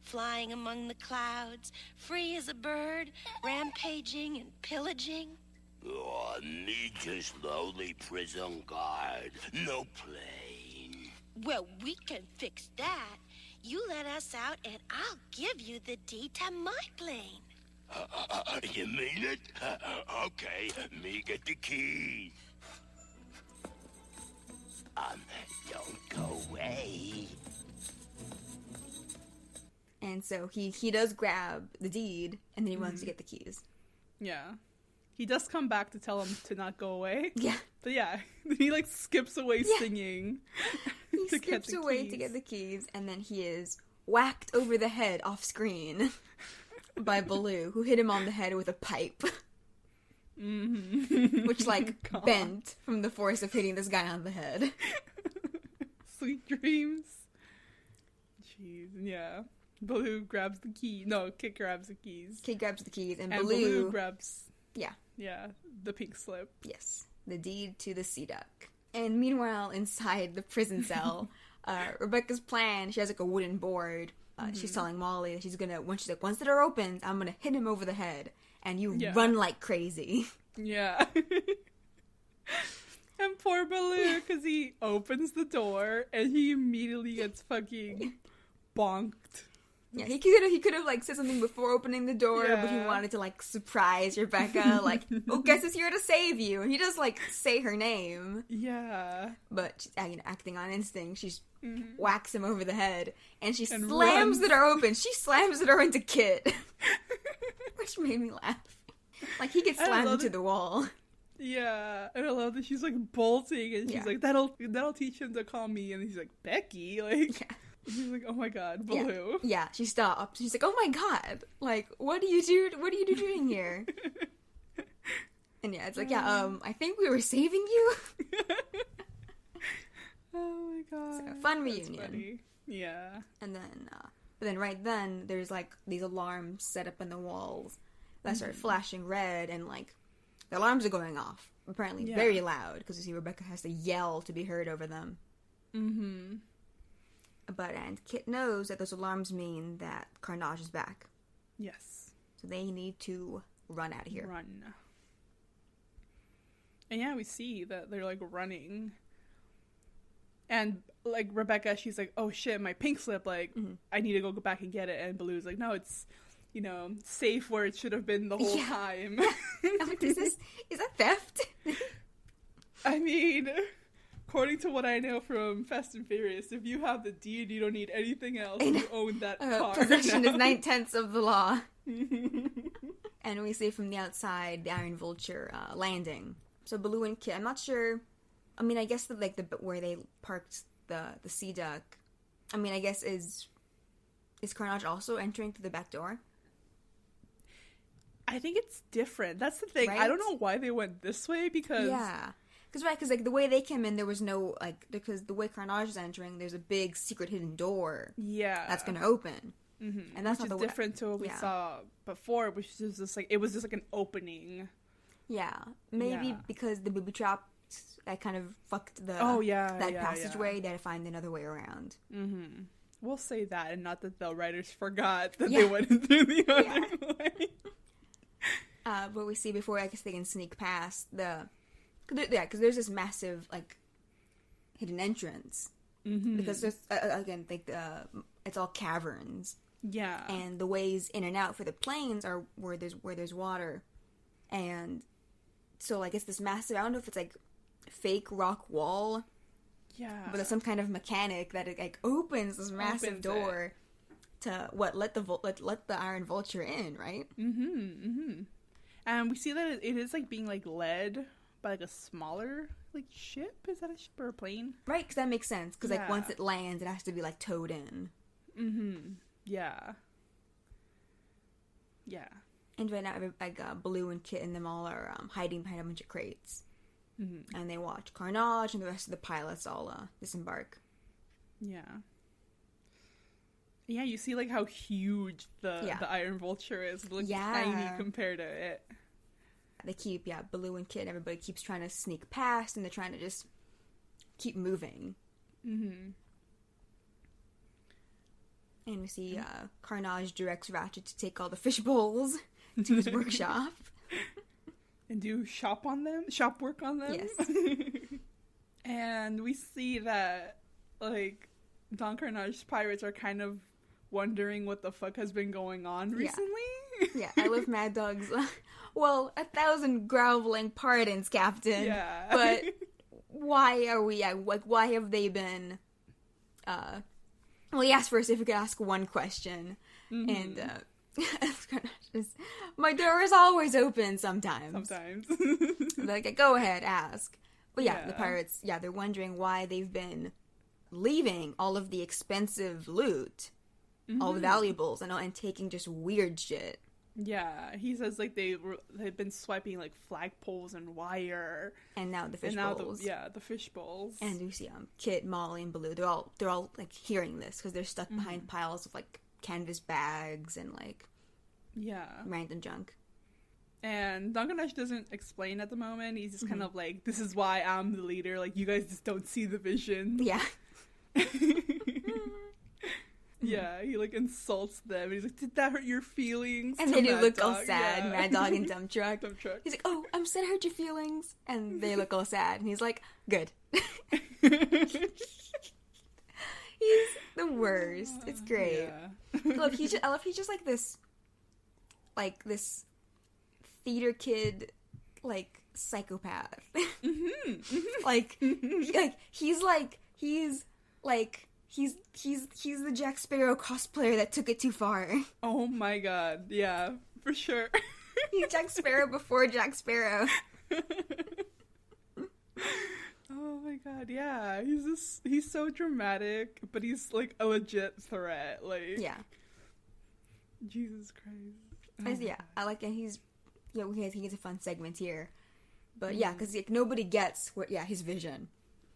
Flying among the clouds, free as a bird, rampaging and pillaging? Oh, me just lowly prison guard. No plane. Well, we can fix that. You let us out and I'll give you the deed to my plane. You mean it? Okay, me get the keys. Don't go away. And so he does grab the deed, and then he runs to get the keys. Yeah. He does come back to tell him to not go away. Yeah. But yeah, he like skips away singing. He skips away to get the keys, and then he is whacked over the head off screen by Baloo, who hit him on the head with a pipe. Which, like, bent from the force of hitting this guy on the head. Sweet dreams. Jeez, yeah. Baloo grabs the key. No, Kit grabs the keys. Kit grabs the keys, and Baloo grabs... Yeah. Yeah, the pink slip. Yes, the deed to the Sea Duck. And meanwhile, inside the prison cell, Rebecca's plan, she has, like, a wooden board. She's telling Molly that she's gonna, once the door opens, I'm gonna hit him over the head. And you run like crazy. Yeah. And poor Baloo, because he opens the door and he immediately gets fucking bonked Yeah, he could have like said something before opening the door, but he wanted to like surprise Rebecca, like, "Oh, guess who's here to save you?" And he does like say her name. Yeah. But she's, acting on instinct, she's whacks him over the head, and she slams runs. the door open. She slams the door into Kit, which made me laugh. Like he gets slammed into the wall. Yeah, and I love that she's like bolting, and she's like, "That'll teach him to call me," and he's like, "Becky," like. Yeah. He's like, "Oh my god, Blue." Yeah, she stops. She's like, "Oh my god, like, what do you do? What are you doing here?" And yeah, it's like, I think we were saving you. Oh my god, so, fun reunion. Funny. Yeah, and then, but then right then, there's like these alarms set up in the walls that start flashing red, and like the alarms are going off. Apparently, very loud because you see Rebecca has to yell to be heard over them. Mm-hmm. And Kit knows that those alarms mean that Karnage is back. Yes. So they need to run out of here. Run. And yeah, we see that they're like running. And like Rebecca, she's like, "Oh shit, my pink slip, like I need to go back and get it." And Baloo's like, "No, it's, safe where it should have been the whole time." I'm like, is that theft? I mean, according to what I know from Fast and Furious, if you have the deed, you don't need anything else. You own that car. Possession is 9/10 of the law. And we see from the outside the Iron Vulture landing. So Baloo and Kit, I'm not sure. I mean, I guess that like where they parked the Sea Duck. I mean, I guess is Karnage also entering through the back door? I think it's different. That's the thing. Right? I don't know why they went this way because because like the way they came in, there was no because the way Karnage is entering, there's a big secret hidden door. Yeah, that's going to open, and that's which not is different to what we saw before, which was just like an opening. Yeah, maybe because the booby trap that kind of fucked the passageway. They had to find another way around. Mm-hmm. We'll say that, and not that the writers forgot that they went through the other way. But we see before, I guess they can sneak past because there's this massive like hidden entrance because there's again like it's all caverns. Yeah, and the ways in and out for the planes are where there's water, and so like it's this massive. I don't know if it's like fake rock wall. Yeah, but there's some kind of mechanic that it like opens this massive door to let the Iron Vulture in, right? And we see that it is like being like led by like a smaller like ship. Is that a ship or a plane? Right, because that makes sense. Because like once it lands, it has to be like towed in. Yeah. Yeah. And right now, like Baloo and Kit and them all are hiding behind a bunch of crates, and they watch Karnage and the rest of the pilots all disembark. Yeah. Yeah, you see like how huge the Iron Vulture is. It looks tiny compared to it. They keep Baloo and Kit and everybody keeps trying to sneak past, and they're trying to just keep moving. And we see Karnage directs Ratchet to take all the fish bowls to his workshop and do shop work on them. Yes. And we see that like Don Karnage's pirates are kind of wondering what the fuck has been going on recently. Yeah, I love Mad Dog's. Well, 1,000 groveling pardons, Captain. Yeah. But why are we? Why have they been? Well, he asked first if we could ask one question, and my door is always open. Sometimes. Like, go ahead, ask. But the pirates. Yeah, they're wondering why they've been leaving all of the expensive loot. All the valuables and taking just weird shit. Yeah, he says like they've been swiping like flagpoles and wire, and now the fish bowls. The fish bowls. And you see Kit, Molly, and Baloo. They're all like hearing this because they're stuck behind piles of like canvas bags and like random junk. And Don Karnage doesn't explain at the moment. He's just kind of like, "This is why I'm the leader. Like you guys just don't see the vision." Yeah. Yeah, he like insults them. He's like, "Did that hurt your feelings?" And they do look all sad. Yeah. Mad Dog and Dump Truck. He's like, "Oh, I'm sad I hurt your feelings." And they look all sad. And he's like, "Good." The the worst. It's great. Yeah. I love he's just like this theater kid, like psychopath. Mm-hmm. Mm-hmm. He's the Jack Sparrow cosplayer that took it too far. Oh my god, yeah, for sure. He's Jack Sparrow before Jack Sparrow. Oh my god, yeah. He's so dramatic, but he's like a legit threat. Like, Yeah. Jesus Christ. Yeah, I like it. He gets a fun segment here. But yeah, because like, nobody gets his vision.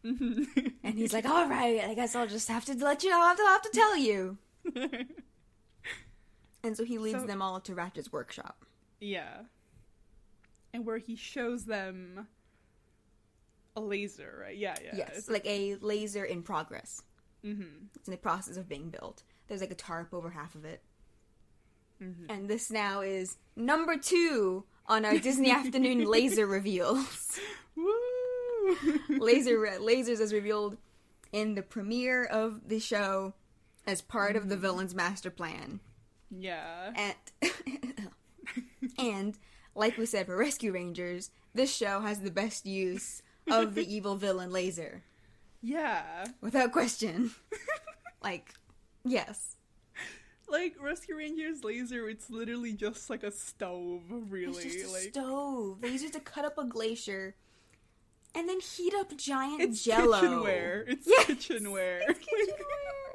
Mm-hmm. And he's like, all right, I guess I'll just have to let you know. I'll have to tell you. And so he leads them all to Ratchet's workshop. Yeah. And where he shows them a laser, right? Yeah. Yes, It's like a laser in progress. Mm-hmm. It's in the process of being built. There's like a tarp over half of it. Mm-hmm. And this now is number 2 on our Disney Afternoon laser reveals. Woo! Lasers as revealed in the premiere of the show as part of the villain's master plan. Yeah. And like we said for Rescue Rangers, this show has the best use of the evil villain laser. Yeah. Without question. Like, yes. Like, Rescue Rangers laser, it's literally just like a stove, really. It's just a like stove. They use it to cut up a glacier and then heat up giant it's jello. kitchenware. It's Yes! kitchenware. It's kitchenware.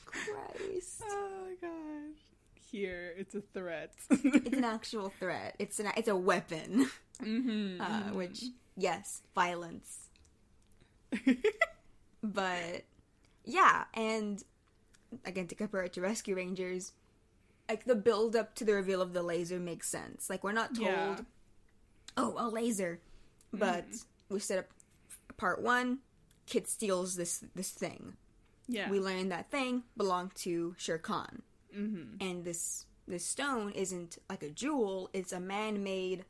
Christ. Oh my gosh. Here, it's a threat. It's an actual threat. It's a weapon. Mm-hmm. Which, yes, violence. But, yeah, and again, to compare it to Rescue Rangers, like, the build-up to the reveal of the laser makes sense. Like, we're not told, oh, a laser. But we set up part 1, Kid steals this thing. Yeah. We learn that thing belonged to Shere Khan. Mm-hmm. And this stone isn't like a jewel, it's a man-made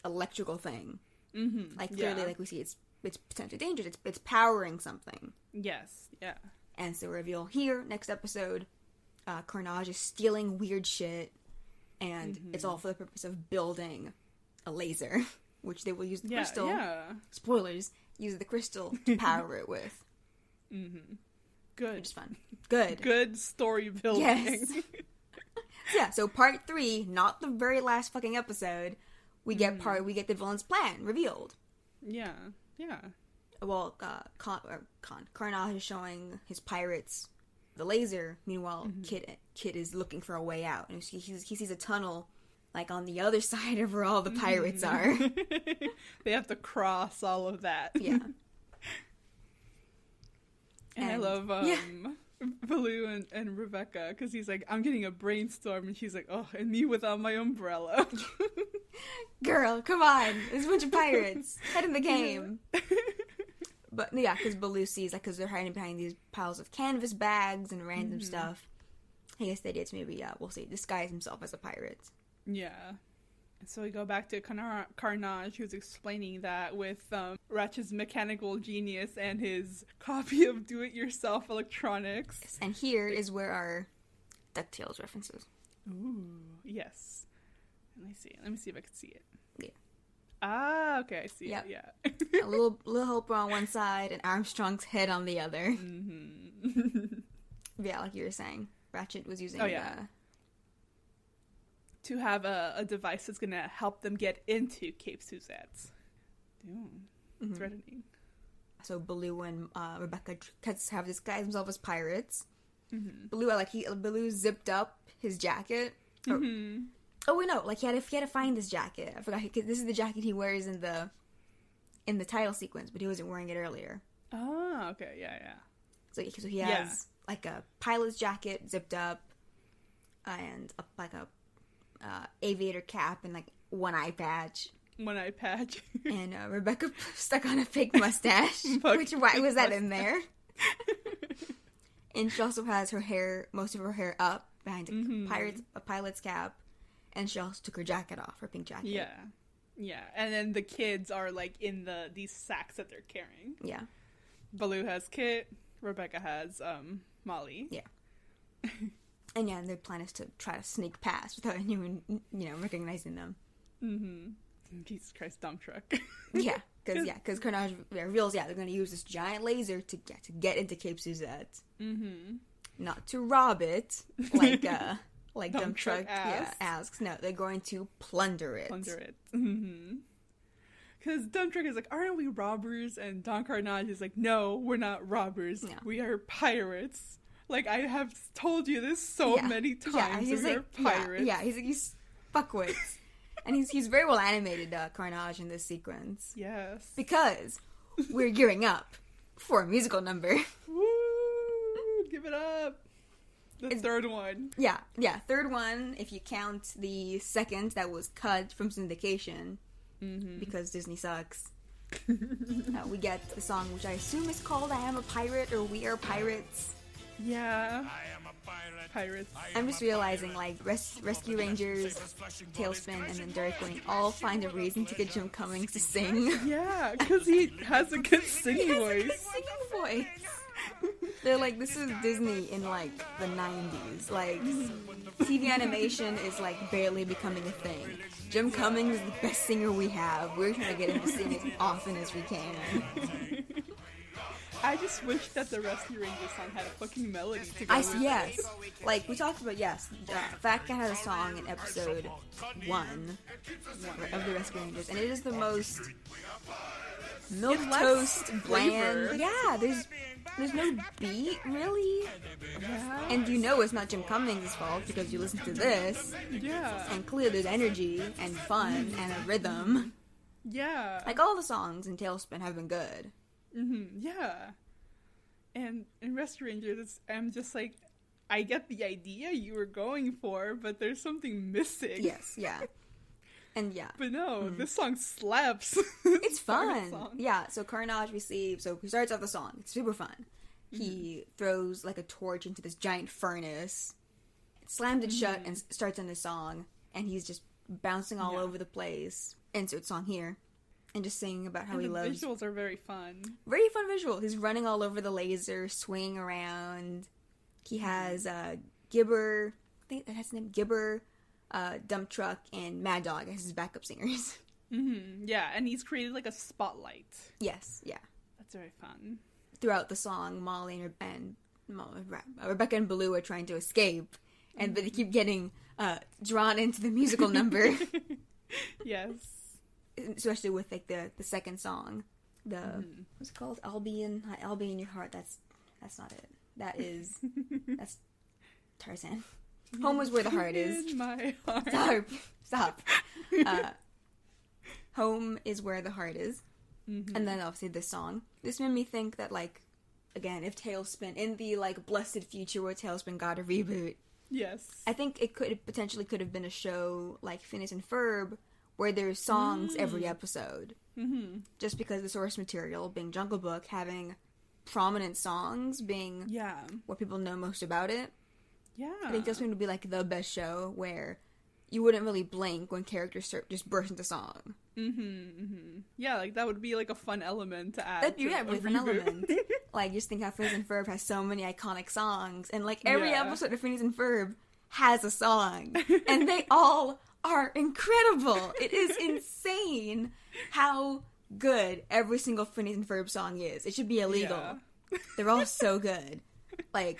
electrical thing. Mm-hmm. Like, clearly, like we see, it's potentially dangerous. It's powering something. Yes, yeah. And so reveal here, next episode, Karnage is stealing weird shit, and it's all for the purpose of building a laser, which they will use the crystal. Yeah. Spoilers, use the crystal to power it with. Mm-hmm. Good. Which is fun. Good. Good story building. Yes. Yeah, so part 3, not the very last fucking episode, we get the villain's plan revealed. Yeah. Well, Karnage is showing his pirates the laser. Meanwhile, Kid is looking for a way out, and he sees a tunnel, like on the other side of where all the pirates are. They have to cross all of that. Yeah. And I love Baloo and Rebecca, because he's like, I'm getting a brainstorm, and she's like, oh, and me without my umbrella. Girl, come on. There's a bunch of pirates. Head in the game. But yeah, because Baloo sees, like, because they're hiding behind these piles of canvas bags and random stuff. He gets the idea to maybe, we'll say, disguise himself as a pirate. Yeah. So we go back to Karnage, who's explaining that with Ratchet's mechanical genius and his copy of do-it-yourself electronics. Yes, and here is where our DuckTales references. Ooh, yes. Let me see if I can see it. Yeah. Ah, okay, I see it, yeah. A little helper on one side and Armstrong's head on the other. Mm-hmm. Yeah, like you were saying. Ratchet was using to have a device that's going to help them get into Cape Suzette. Threatening. So Baloo and Rebecca have disguised themselves as pirates. Baloo zipped up his jacket. Oh wait, no! Like he had to find this jacket. I forgot. This is the jacket he wears in the title sequence, but he wasn't wearing it earlier. Oh, okay, yeah. So he has like a pilot's jacket zipped up, and a aviator cap and like one eye patch. And Rebecca stuck on a fake mustache. Why was that in there? And she also has most of her hair up behind a pilot's cap. And she also took her jacket off, her pink jacket. Yeah. And then the kids are like in these sacks that they're carrying. Yeah. Baloo has Kit. Rebecca has Molly. Yeah. And yeah, and their plan is to try to sneak past without anyone, recognizing them. Mm-hmm. Jesus Christ, dump truck. Yeah, because Karnage reveals, they're going to use this giant laser to get into Cape Suzette. Mm-hmm. Not to rob it, like dump truck asks. No, they're going to plunder it. Mm-hmm. Because dump truck is like, aren't we robbers? And Don Karnage is like, no, we're not robbers. No. We are pirates. Like, I have told you this so many times. Yeah, we're pirates. Yeah, he's like, you fuckwits. And he's very well animated, Karnage, in this sequence. Yes. Because we're gearing up for a musical number. Woo! Give it up. The third one. Yeah, third one, if you count the second that was cut from syndication, because Disney sucks. We get the song, which I assume is called I Am a Pirate, or We Are Pirates. Yeah. I am a pirate. Pirates. I'm just realizing, like, Rescue Rangers, Talespin, and then Darkwing all find a reason to get Jim Cummings to sing. Yeah, because he has a good singing voice. They're like, this is Disney in, like, the 90s. Like, TV animation is, like, barely becoming a thing. Jim Cummings is the best singer we have. We're trying to get him to sing as often as we can. I just wish that the Rescue Rangers song had a fucking melody to go with yes. Like, we talked about, Fat Cat had a song in episode 1 of the Rescue Rangers, and it is the most milquetoast, bland. Yeah, there's no beat, really. Yeah. And it's not Jim Cummings' fault, because you listen to this. Yeah. And clearly there's energy, and fun, and a rhythm. Yeah. Like, all the songs in Talespin have been good. Mm-hmm, yeah. And in Rescue Rangers, I'm just like, I get the idea you were going for, but there's something missing. Yes, yeah. And yeah. But no, this song slaps. It's fun. Yeah, so Karnage he starts off the song. It's super fun. He throws like a torch into this giant furnace, slams it shut, and starts on the song. And he's just bouncing all over the place. Insert song here. And just singing about how he loves... the visuals are very fun. Very fun visual. He's running all over the laser, swinging around. He has Gibber, I think that's his name, Gibber, Dump Truck, and Mad Dog as his backup singers. Mm-hmm. Yeah, and he's created like a spotlight. Yes, yeah. That's very fun. Throughout the song, Molly and Rebecca and Baloo are trying to escape, but they keep getting drawn into the musical number. Yes. Especially with like the second song, what's it called? I'll be in your heart. That's not it. That's Tarzan. Home is where the heart is. In my heart. Stop. Home is where the heart is, and then obviously this song. This made me think that, like, again, if Talespin in the like blessed future where Talespin got a reboot, yes, I think it potentially could have been a show like Phineas and Ferb, where there's songs every episode. Mm-hmm. Just because the source material, being Jungle Book, having prominent songs being what people know most about it. Yeah. I think Talespin would be like the best show where you wouldn't really blink when characters just burst into song. Mm-hmm, mm-hmm. Yeah, like that would be like a fun element to add. That'd be a really fun element. Like, just think how Phineas and Ferb has so many iconic songs, and like every episode of Phineas and Ferb has a song, and they all are incredible. It is insane how good every single Phineas and Ferb song is. It should be illegal. Yeah. They're all so good. Like,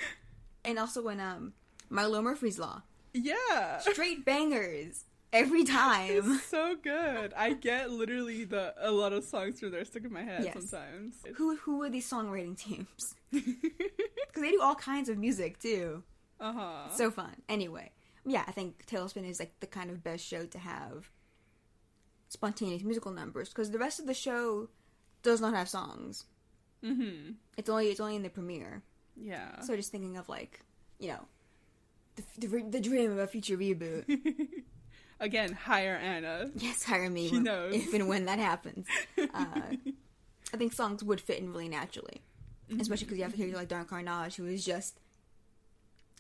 and also when Milo Murphy's Law. Yeah. Straight bangers every time. It's so good. I get literally a lot of songs from there stuck in my head sometimes. Who are these songwriting teams? Because they do all kinds of music too. Uh-huh. So fun. Anyway. Yeah, I think Talespin is like the kind of best show to have spontaneous musical numbers, because the rest of the show does not have songs. Mm-hmm. It's only in the premiere. Yeah. So just thinking of like, the dream of a future reboot. Again, hire Anna. Yes, hire me. She knows. If and when that happens. I think songs would fit in really naturally, especially because you have to hear like Don Karnage, who is just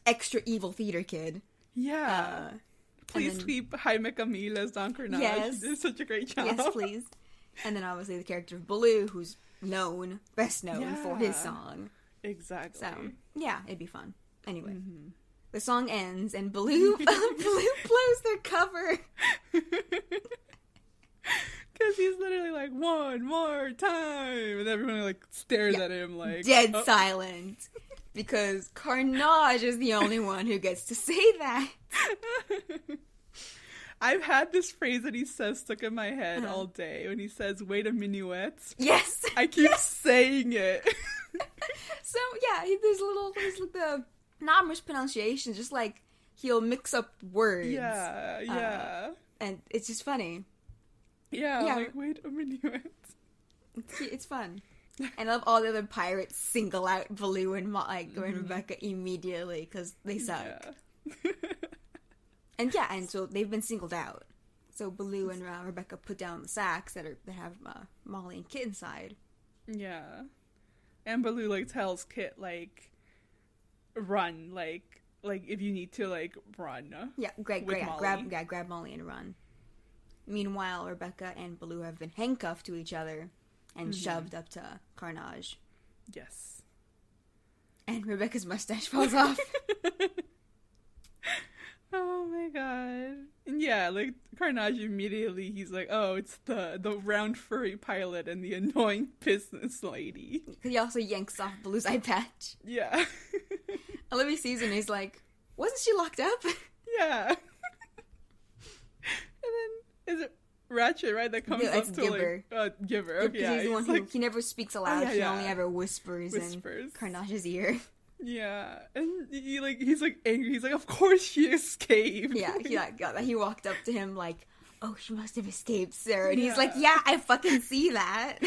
extra evil theater kid. Yeah. Please keep Jaime Camille as Don Karnage. Yes. He did such a great job. Yes, please. And then obviously the character of Baloo, who's best known for his song. Exactly. So, yeah, it'd be fun. Anyway, the song ends and Baloo blows their cover. Because he's literally like, one more time. And everyone like stares at him like... Dead silent. Because Karnage is the only one who gets to say that. I've had this phrase that he says stuck in my head all day. When he says, wait a minuet. Yes. I keep saying it. So, yeah, there's like the not mispronunciation, just like he'll mix up words. Yeah. And it's just funny. Yeah, like, wait a minuet. It's fun. And I love all the other pirates single out Baloo and Rebecca immediately because they suck. Yeah. and so they've been singled out. So Baloo and Rebecca put down the sacks that have Molly and Kit inside. Yeah. And Baloo like tells Kit like run, like if you need to like run. Yeah, grab Molly and run. Meanwhile, Rebecca and Baloo have been handcuffed to each other and shoved up to Karnage. Yes. And Rebecca's mustache falls off. Oh my god. And yeah, like Karnage immediately, he's like, oh, it's the round furry pilot and the annoying business lady. He also yanks off Baloo's eye patch. Yeah. Olivia sees it and he's like, wasn't she locked up? Yeah. And then, is it Ratchet, right? That comes up to Gibber. like... Gibber, okay. Yeah, he's the one who, he never speaks aloud. He only ever whispers in Karnage's ear. Yeah, and he's like angry. He's like, of course she escaped. Yeah, he walked up to him like, oh, she must have escaped, sir. And he's like, yeah, I fucking see that.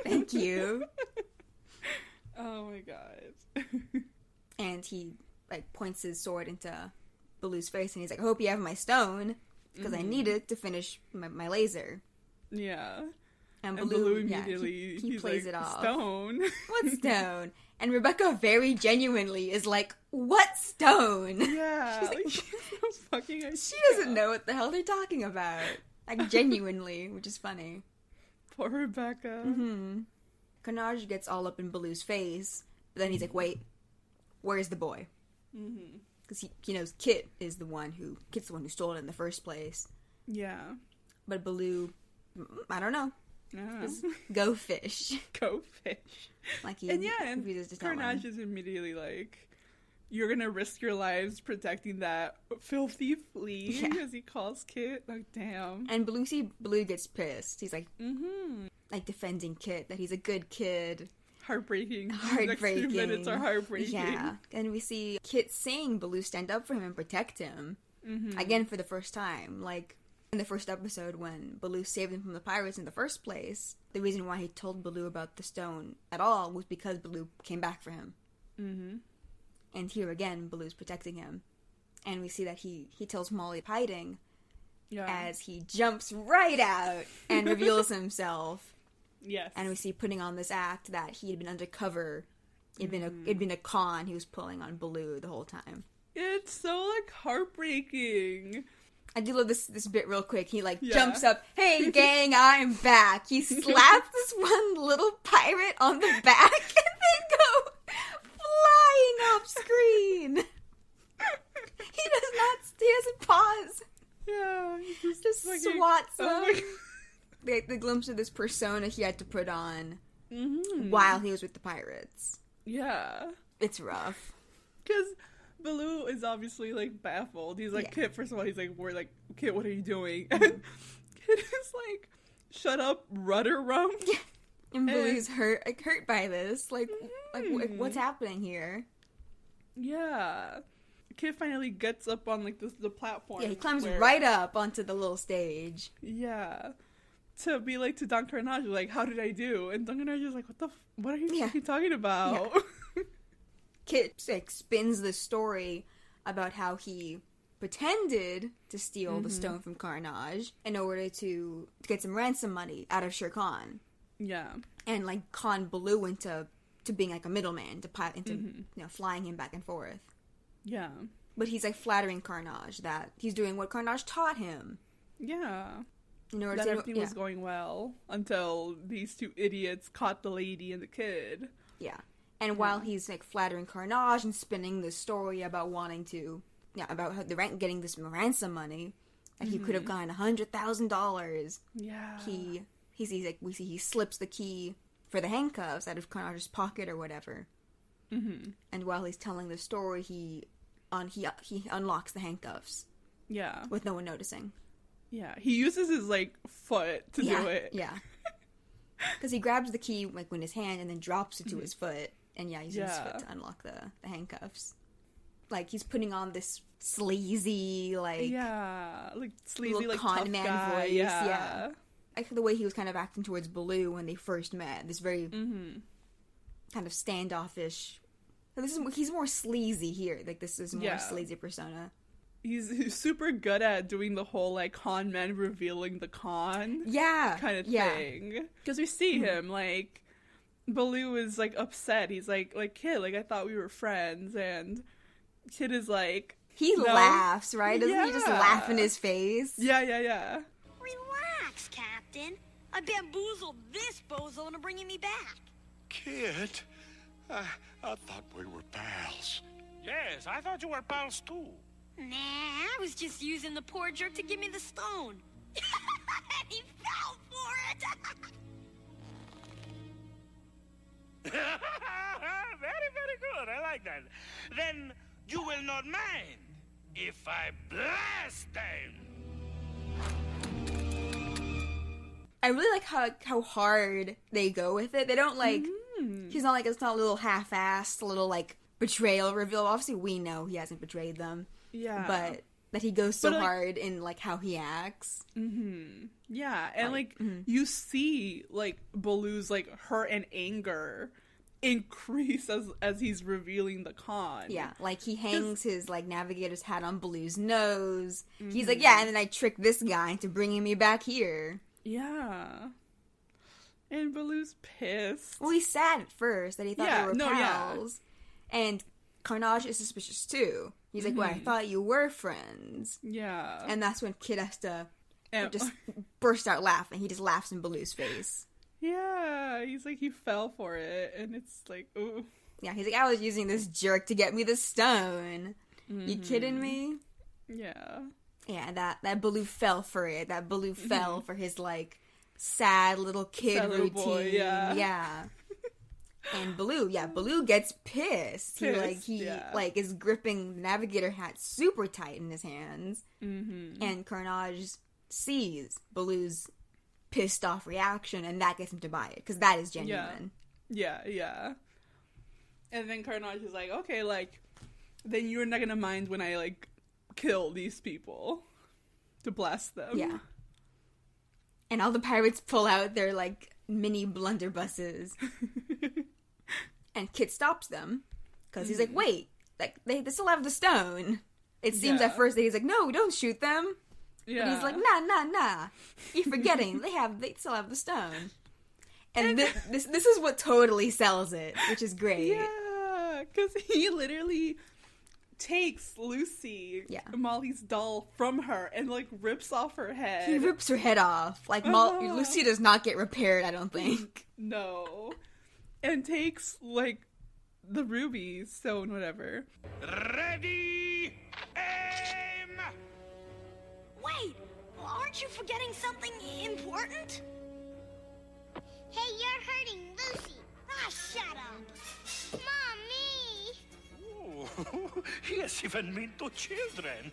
Thank you. Oh my god. And he like points his sword into Baloo's face, and he's like, I hope you have my stone because I need it to finish my laser. Yeah. And Baloo immediately he plays like, it off. Stone. What stone? And Rebecca very genuinely is like, what stone? Yeah. She's like, she has no fucking idea. She doesn't know what the hell they're talking about. Like, genuinely, which is funny. Poor Rebecca. Mm-hmm. Karnage gets all up in Baloo's face, but then he's like, wait, where's the boy? Because he knows Kit's the one who stole it in the first place. Yeah. But Baloo, I don't know. Just go fish. Go fish. Like and Karnage is immediately like, you're gonna risk your lives protecting that filthy flea, as he calls Kit. Like, damn. And Baloo gets pissed. He's like, like defending Kit, that he's a good kid. Heartbreaking. The next few minutes are heartbreaking. Yeah. And we see Kit seeing Baloo stand up for him and protect him. Again for the first time. Like, in the first episode when Baloo saved him from the pirates in the first place, the reason why he told Baloo about the stone at all was because Baloo came back for him. And here again, Baloo's protecting him. And we see that he tells Molly hiding as he jumps right out and reveals himself. Yes. And we see putting on this act that he had been undercover. It'd been a con he was pulling on Baloo the whole time. It's so like heartbreaking. I do love this bit real quick. He jumps up, hey gang, I'm back. He slaps this one little pirate on the back and they go flying off screen. He doesn't pause. Yeah. He just swats them. The glimpse of this persona he had to put on while he was with the pirates. Yeah. It's rough. Because Baloo is obviously, like, baffled. He's like, Kit, first of all, he's like, we're like, Kit, what are you doing? And Kit is like, shut up, rudder rump. Yeah. And Baloo's hurt by this. Like, what's happening here? Yeah. Kit finally gets up on, like, the platform. Yeah, he climbs right up onto the little stage. Yeah. To be like, to Don Karnage, like, how did I do? And Don Karnage is like, what are you fucking talking about? Yeah. Kit spins the story about how he pretended to steal the stone from Karnage in order to get some ransom money out of Shere Khan. Yeah. And like con Baloo into being like a middleman into flying him back and forth. Yeah. But he's like flattering Karnage that he's doing what Karnage taught him. Yeah. That everything was going well until these two idiots caught the lady and the kid. Yeah. And while he's like flattering Karnage and spinning this story about wanting to, about how getting this ransom money, that he could have gotten $100,000. Yeah. He slips the key for the handcuffs out of Karnage's pocket or whatever. Mm-hmm. And while he's telling the story, he unlocks the handcuffs. Yeah. With no one noticing. Yeah. He uses his, like, foot to do it. Yeah. Because he grabs the key, like, with his hand and then drops it to his foot. And, he uses his foot to unlock the handcuffs. Like, he's putting on this sleazy, like... Yeah. Like, sleazy, like, con tough man guy. voice. Yeah. Like, the way he was kind of acting towards Baloo when they first met. This very... kind of standoffish... He's more sleazy here. Like, this is more sleazy persona. He's super good at doing the whole, like, con man revealing the con. Yeah. Kind of thing. Because we see him, like, Baloo is, like, upset. He's like, kid, like, I thought we were friends. And Kid is like... He laughs, right? Doesn't he just laugh in his face? Yeah. Relax, Captain. I bamboozled this bozo into bringing me back. Kid, I thought we were pals. Yes, I thought you were pals too. Nah, I was just using the poor jerk to give me the stone. And he fell for it. Very, very good. I like that. Then you will not mind if I blast them. I really like how hard they go with it. They don't like... He's not like, it's not a little half-assed, little like betrayal reveal. Obviously we know he hasn't betrayed them. Yeah. But that he goes so hard in like how he acts. Mm-hmm. Yeah. And you see like Baloo's like hurt and anger increase as he's revealing the con. Yeah. Like he hangs his like navigator's hat on Baloo's nose. He's like, and then I tricked this guy into bringing me back here. Yeah. And Baloo's pissed. Well, he's sad at first that he thought they were pals. Yeah. And Karnage is suspicious too. He's like, well, I thought you were friends. Yeah. And that's when Kid has to just burst out laughing. He just laughs in Baloo's face. Yeah. He's like, he fell for it. And it's like, ooh. Yeah, he's like, I was using this jerk to get me the stone. You kidding me? Yeah. Yeah, that Baloo fell for it. That Baloo fell for his, like, sad little kid routine. Boy, yeah. And Baloo gets pissed. He is gripping the navigator hat super tight in his hands. Mm-hmm. And Karnage sees Baloo's pissed off reaction, and that gets him to buy it, because that is genuine. Yeah. And then Karnage is like, okay, like, then you're not gonna mind when I, like, kill these people to blast them. Yeah. And all the pirates pull out their, like, mini blunderbusses. And Kid stops them. Because he's like, wait, like, they still have the stone. It seems at first that he's like, no, don't shoot them. Yeah. But he's like, nah. You're forgetting. they still have the stone. And this is what totally sells it, which is great. Yeah, because he literally takes Lucy, Molly's doll, from her and, like, rips off her head. He rips her head off. Like, Lucy does not get repaired, I don't think. No. And takes, like, the ruby stone, whatever. Ready, aim! Wait, aren't you forgetting something important? Hey, you're hurting Lucy. Ah, shut up. Mommy! Ooh, he has even mean to children.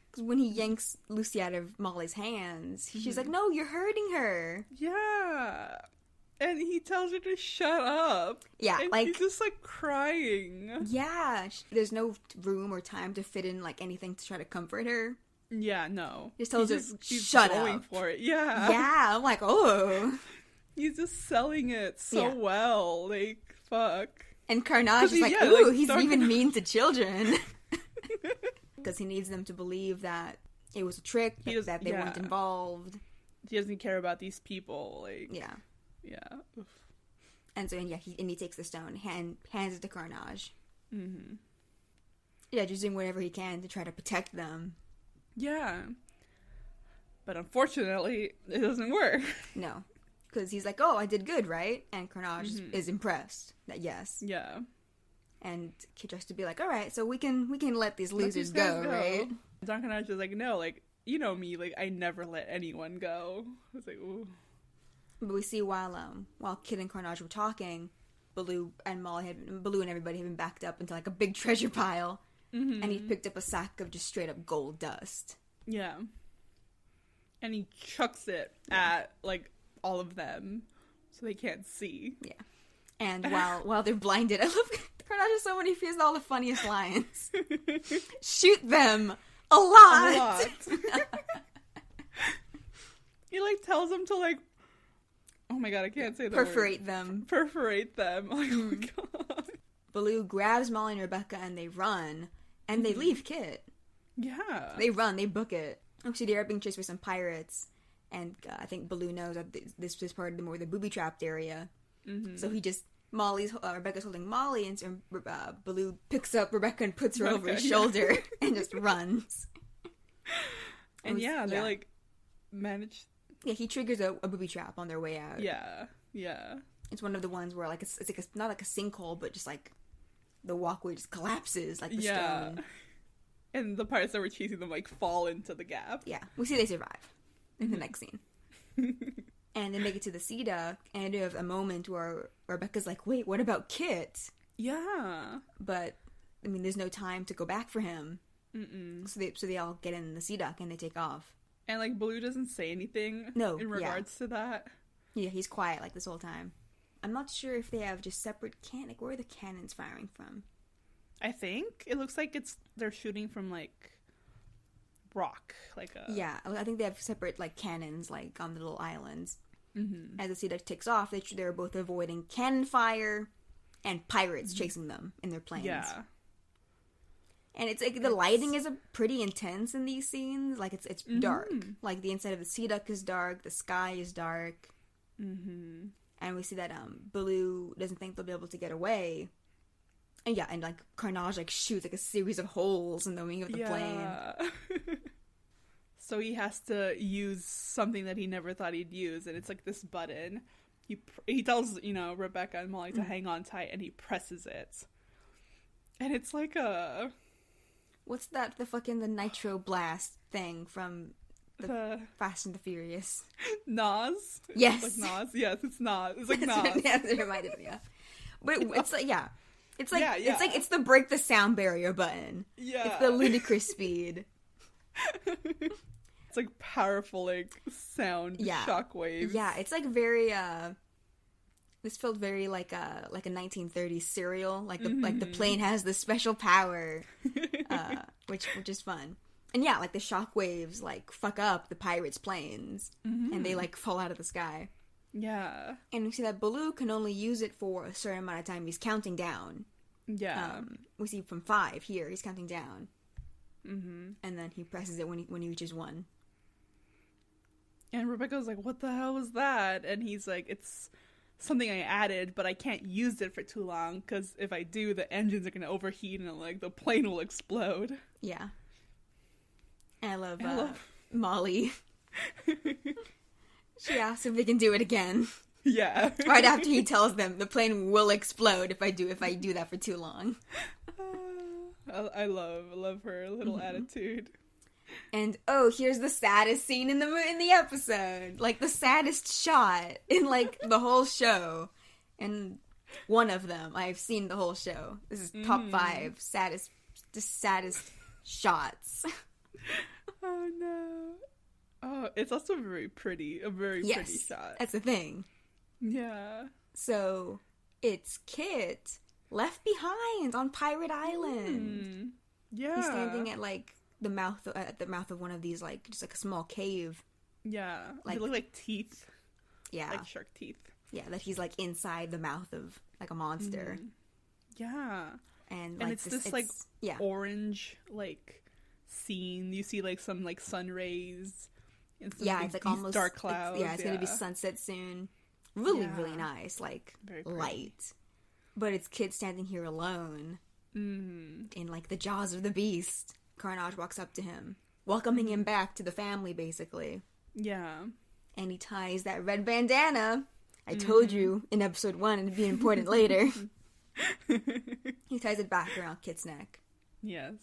Because when he yanks Lucy out of Molly's hands, she's like, no, you're hurting her. Yeah. And he tells her to shut up. Yeah, and like... he's just, like, crying. Yeah. There's no room or time to fit in, like, anything to try to comfort her. Yeah, no. He just tells her, shut up. Going for it. Yeah. Yeah, I'm like, oh. He's just selling it so well. Like, fuck. And Karnage is like, ooh, he's even mean to children. Because he needs them to believe that it was a trick, that they weren't involved. He doesn't care about these people. Like, yeah. Oof. And so, he takes the stone, hands it to Karnage. Mm-hmm. Yeah, just doing whatever he can to try to protect them. Yeah. But unfortunately, it doesn't work. No. because he's like, oh, I did good, right? And Karnage is impressed that yes. Yeah. And Kid tries to be like, all right, so we can let these losers go, right? Don Karnage is like, no, like, you know me, like, I never let anyone go. I was like, ooh. But we see while Kid and Karnage were talking, Baloo and everybody had been backed up into like a big treasure pile, and he picked up a sack of just straight up gold dust. Yeah. And he chucks it at like all of them so they can't see. Yeah. And while they're blinded, I love Karnage is someone who has all the funniest lines. Shoot them a lot. He like tells them to like, oh my god, I can't say that perforate word. them. Perforate them. Like, oh my god. Baloo grabs Molly and Rebecca and they run, and they leave Kit. Yeah. They run, they book it. Actually, they are being chased by some pirates, and I think Baloo knows that this is part of the booby-trapped area. So he just, Rebecca's holding Molly, and so, Baloo picks up Rebecca and puts her over his shoulder and just runs. And they like manage. Yeah, he triggers a booby trap on their way out. Yeah, yeah. It's one of the ones where like it's like not like a sinkhole, but just like the walkway just collapses like the stone. And the pirates that were chasing them like fall into the gap. Yeah, we see they survive in the next scene. And they make it to the sea duck, and they have a moment where Rebecca's like, wait, what about Kit? Yeah. But, I mean, there's no time to go back for him. So they all get in the sea duck, and they take off. And, like, Baloo doesn't say anything in regards to that. Yeah, he's quiet, like, this whole time. I'm not sure if they have just separate like, where are the cannons firing from? I think it looks like they're shooting from, like, rock. Yeah, I think they have separate, like, cannons, like, on the little islands. As the sea duck takes off, they're both avoiding cannon fire and pirates chasing them in their planes. Yeah. And it's like the lighting is pretty intense in these scenes. Like it's dark. Like the inside of the sea duck is dark, the sky is dark. And we see that Baloo doesn't think they'll be able to get away. And and like Karnage like shoots like a series of holes in the wing of the plane. So he has to use something that he never thought he'd use, and it's like this button. He tells, Rebecca and Molly to hang on tight, and he presses it. And it's like a... What's that? The nitro blast thing from the Fast and the Furious. Nas? Yes. It's like Nas? Yes, it's Nas. It's like Nas. It reminded me, But it's like, It's like, it's the break the sound barrier button. Yeah. It's the ludicrous speed. It's like powerful, like, sound shockwaves. Yeah, it's like very, this felt very like a 1930s serial. Like the plane has this special power, which is fun. And yeah, like the shockwaves like fuck up the pirates' planes, and they like fall out of the sky. Yeah. And we see that Baloo can only use it for a certain amount of time. He's counting down. Yeah. We see from 5 here. He's counting down. And then he presses it when he reaches 1. And Rebecca's like, what the hell was that? And he's like, it's something I added, but I can't use it for too long, because if I do, the engines are going to overheat and like the plane will explode. Yeah. And I love Molly. She asks if they can do it again. Yeah. Right after he tells them the plane will explode if I do that for too long. I love her little attitude. And here's the saddest scene in the episode, like the saddest shot in like the whole show, and one of them I've seen the whole show. This is top 5 saddest shots. Oh no! Oh, it's also very pretty. A very pretty shot. That's the thing. Yeah. So it's Kit left behind on Pirate Island. Yeah. He's standing at like the mouth of one of these, like just like a small cave. Yeah. They look like teeth. Yeah. Like shark teeth. Yeah, that he's like inside the mouth of like a monster. Yeah. And like it's this like orange like scene. You see like some like sun rays. And some, it's like almost dark clouds. It's gonna be sunset soon. Really nice, like light. But it's Kid standing here alone in like the jaws of the beast. Karnage walks up to him, welcoming him back to the family, basically. Yeah. and he ties that red bandana. I told you in episode 1 it'd be important later. He ties it back around Kit's neck. Yes.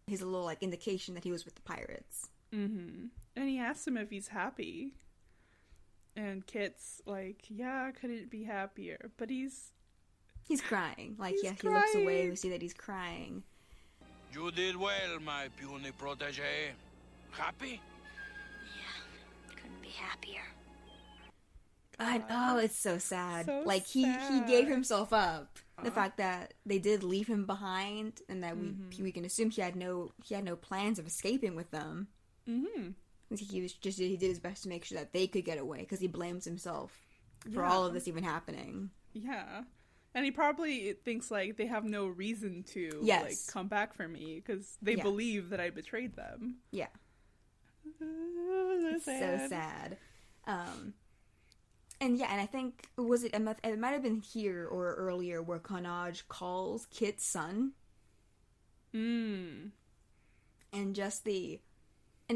He's a little, like, indication that he was with the pirates. Mm-hmm. And he asks him if he's happy. And Kit's like, yeah, couldn't be happier. But he's crying. Like, he looks away. We see that he's crying. You did well, my puny protege. Happy? Yeah, couldn't be happier. Oh, it's so sad. So like, sad. he gave himself up. The fact that they did leave him behind, and that we can assume he had no plans of escaping with them. Mm-hmm. He did his best to make sure that they could get away, because he blames himself for all of this even happening. Yeah. And he probably thinks, like, they have no reason to, like, come back for me, because they believe that I betrayed them. Yeah. It's so sad. And I think, it might have been here or earlier where Karnage calls Kit's son. And just in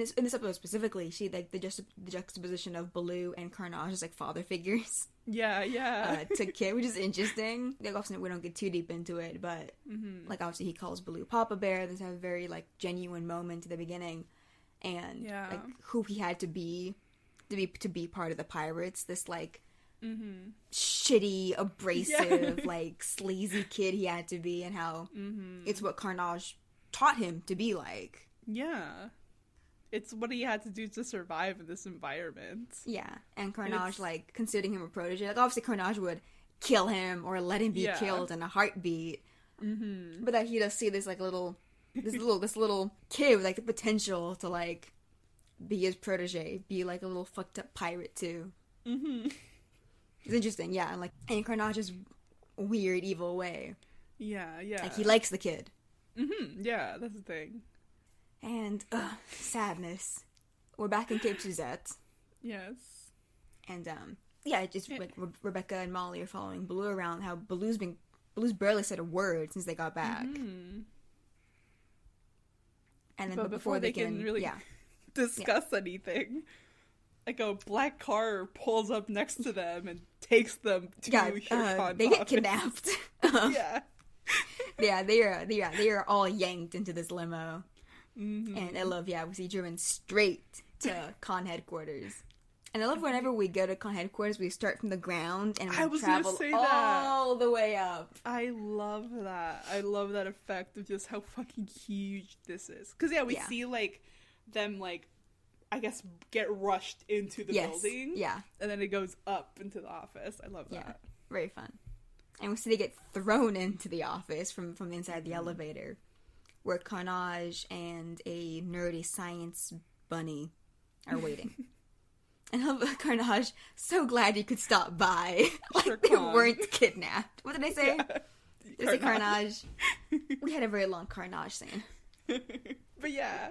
this episode specifically, she, like, the juxtaposition of Baloo and Karnage as, like, father figures. Yeah. To Kit, which is interesting. Like, obviously, we don't get too deep into it, but, like, obviously he calls Baloo Papa Bear. There's a very, like, genuine moment at the beginning. And, like, who he had to be part of the pirates. This, like, shitty, abrasive, like, sleazy kid he had to be, and how it's what Karnage taught him to be like. Yeah. It's what he had to do to survive in this environment. Yeah, and Karnage, like, considering him a protege. Like, obviously Karnage would kill him or let him be killed in a heartbeat. But that he does see this, like, this little kid with, like, the potential to, like, be his protege, be, like, a little fucked up pirate too. It's interesting, yeah, and, like, in Karnage's weird, evil way. Yeah. Like, he likes the kid. Yeah, that's the thing. And, sadness. We're back in Cape Suzette. Yes. And, just like Rebecca and Molly are following Baloo around, how Baloo's barely said a word since they got back. And then but before they can really discuss anything, like, a black car pulls up next to them and takes them to they get kidnapped. They are all yanked into this limo. And I love, we see driven straight to con headquarters. And I love whenever we go to con headquarters, we start from the ground and we travel all the way up. I love that. I love that effect of just how fucking huge this is. Because, we see, like, them, like, I guess, get rushed into the building. Yeah. And then it goes up into the office. I love that. Yeah, very fun. And we see they get thrown into the office from the inside the elevator, where Karnage and a nerdy science bunny are waiting. And Karnage, so glad you could stop by. Like, they weren't kidnapped. What did I say? Did I say Karnage? We had a very long Karnage scene. But yeah.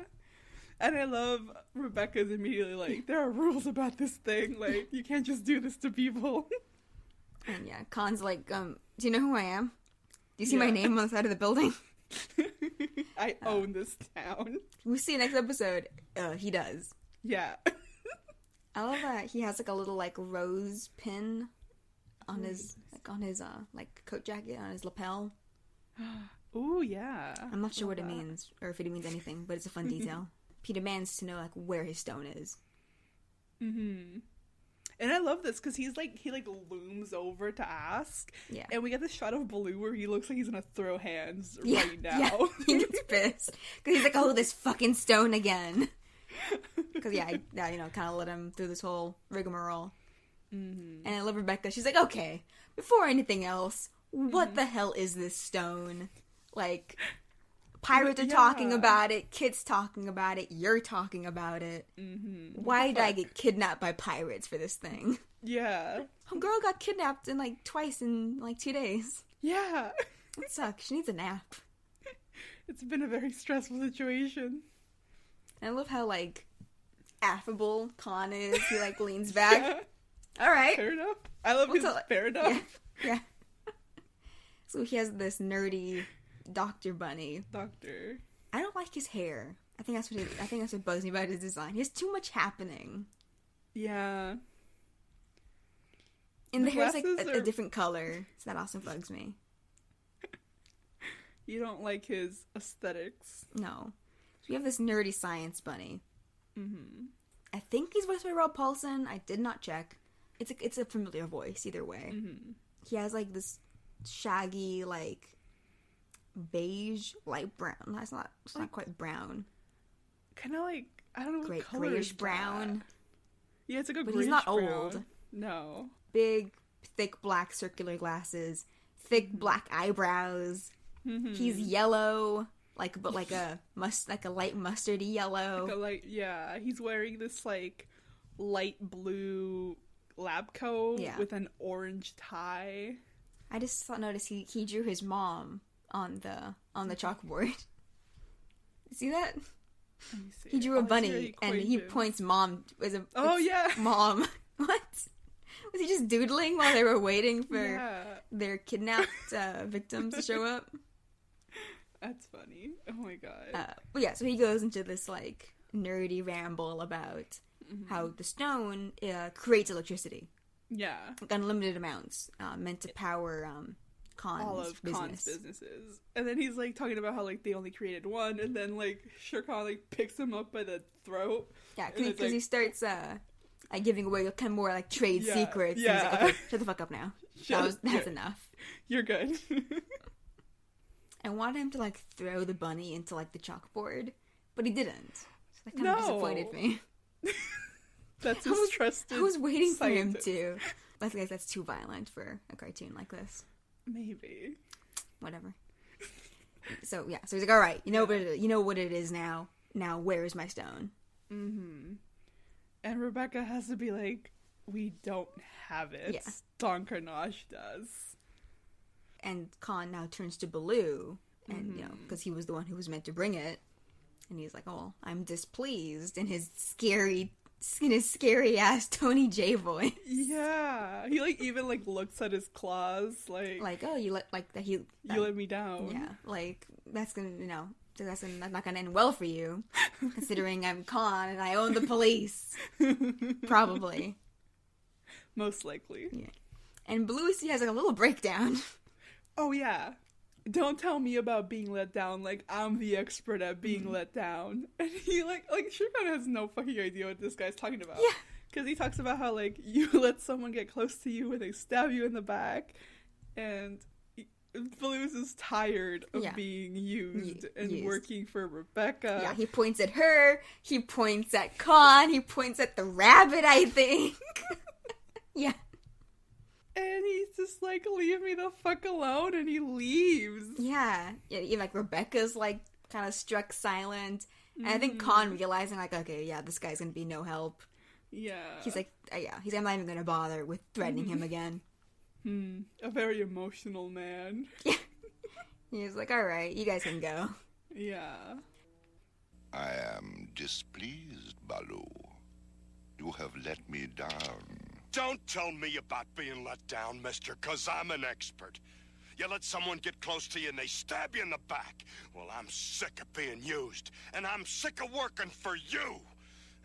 And I love Rebecca's immediately like, there are rules about this thing. Like, you can't just do this to people. And Khan's like, do you know who I am? Do you see my name on the side of the building? I own this town. We'll see next episode. He does. Yeah. I love that he has, like, a little, like, rose pin on his coat jacket, on his lapel. Ooh, yeah. I'm not sure what it means, or if it means anything, but it's a fun detail. He demands to know, like, where his stone is. And I love this, because he looms over to ask. Yeah. And we get this shot of Baloo where he looks like he's gonna throw hands right now. Yeah. He gets pissed. Because he's like, oh, this fucking stone again. Because, kind of let him through this whole rigmarole. And I love Rebecca. She's like, okay, before anything else, what the hell is this stone? Like, pirates are talking about it, kids talking about it, you're talking about it. Why did I get kidnapped by pirates for this thing? Yeah. Girl got kidnapped twice in, 2 days. Yeah. It sucks. She needs a nap. It's been a very stressful situation. And I love how, affable Khan is. He, leans back. Yeah. All right. Fair enough. I love his fair enough. Yeah. So he has this nerdy Dr. Bunny. Doctor. I don't like his hair. I think that's what bugs me about his design. He has too much happening. Yeah. And the hair's like a different color, so that also bugs me. You don't like his aesthetics. No. So we have this nerdy science bunny. Mm-hmm. I think he's voiced by Rob Paulson. I did not check. It's a familiar voice either way. Mm-hmm. He has like this shaggy, like beige, light brown. It's not quite brown. Kind of like, I don't know what color grayish brown. Yeah, it's like a but grayish he's not brown. old. No. Big, thick black circular glasses, thick black eyebrows. Mm-hmm. He's yellow, like a light mustardy yellow. Yeah, he's wearing this like light blue lab coat with an orange tie. I just noticed he drew his mom on the chalkboard. See that? Let me see. He drew a bunny and he points mom as a mom. What? Was he just doodling while they were waiting for their kidnapped victims to show up? That's funny. Oh my god. But yeah, so he goes into this like nerdy ramble about how the stone creates electricity. Yeah. Like unlimited amounts, meant to power all of Khan's businesses. And then he's like talking about how like they only created one, and then like Shere Khan like picks him up by the throat. Yeah, because he starts like giving away kind of more like trade secrets. Yeah. And he's like, okay, shut the fuck up now. That's enough. You're good. I wanted him to like throw the bunny into like the chalkboard, but he didn't. So that kind of disappointed me. That's his trusted. I was waiting scientist. for him to. I think that's too violent for a cartoon like this. Maybe. Whatever. So yeah, so he's like, all right, you know what it is now. Now where is my stone? Mm-hmm. And Rebecca has to be like, we don't have it. Yeah. Don Karnage does. And Khan now turns to Baloo, and you know, because he was the one who was meant to bring it, and he's like, "Oh, I'm displeased," in his scary ass Tony J voice. Yeah, he like even like looks at his claws, like oh, you let me down. Yeah, like that's not gonna end well for you, considering I'm Khan and I own the police. Probably, most likely. Yeah, and Baloo has like a little breakdown. Oh yeah, don't tell me about being let down. Like I'm the expert at being let down. And he like Shere Khan has no fucking idea what this guy's talking about. Yeah, because he talks about how like you let someone get close to you and they stab you in the back, and Baloo's is tired of being used and working for Rebecca. Yeah, he points at her. He points at Khan. He points at the rabbit. I think. Yeah. And he's just like, leave me the fuck alone, and he leaves. Yeah, like Rebecca's like kind of struck silent, and I think Khan realizing like, okay, yeah, this guy's gonna be no help. Yeah, he's like, he's I'm not even gonna bother with threatening him again. A very emotional man. Yeah, he's like, all right, you guys can go. Yeah. I am displeased, Baloo. You have let me down. Don't tell me about being let down, mister, 'cause I'm an expert. You let someone get close to you and they stab you in the back. Well, I'm sick of being used, and I'm sick of working for you.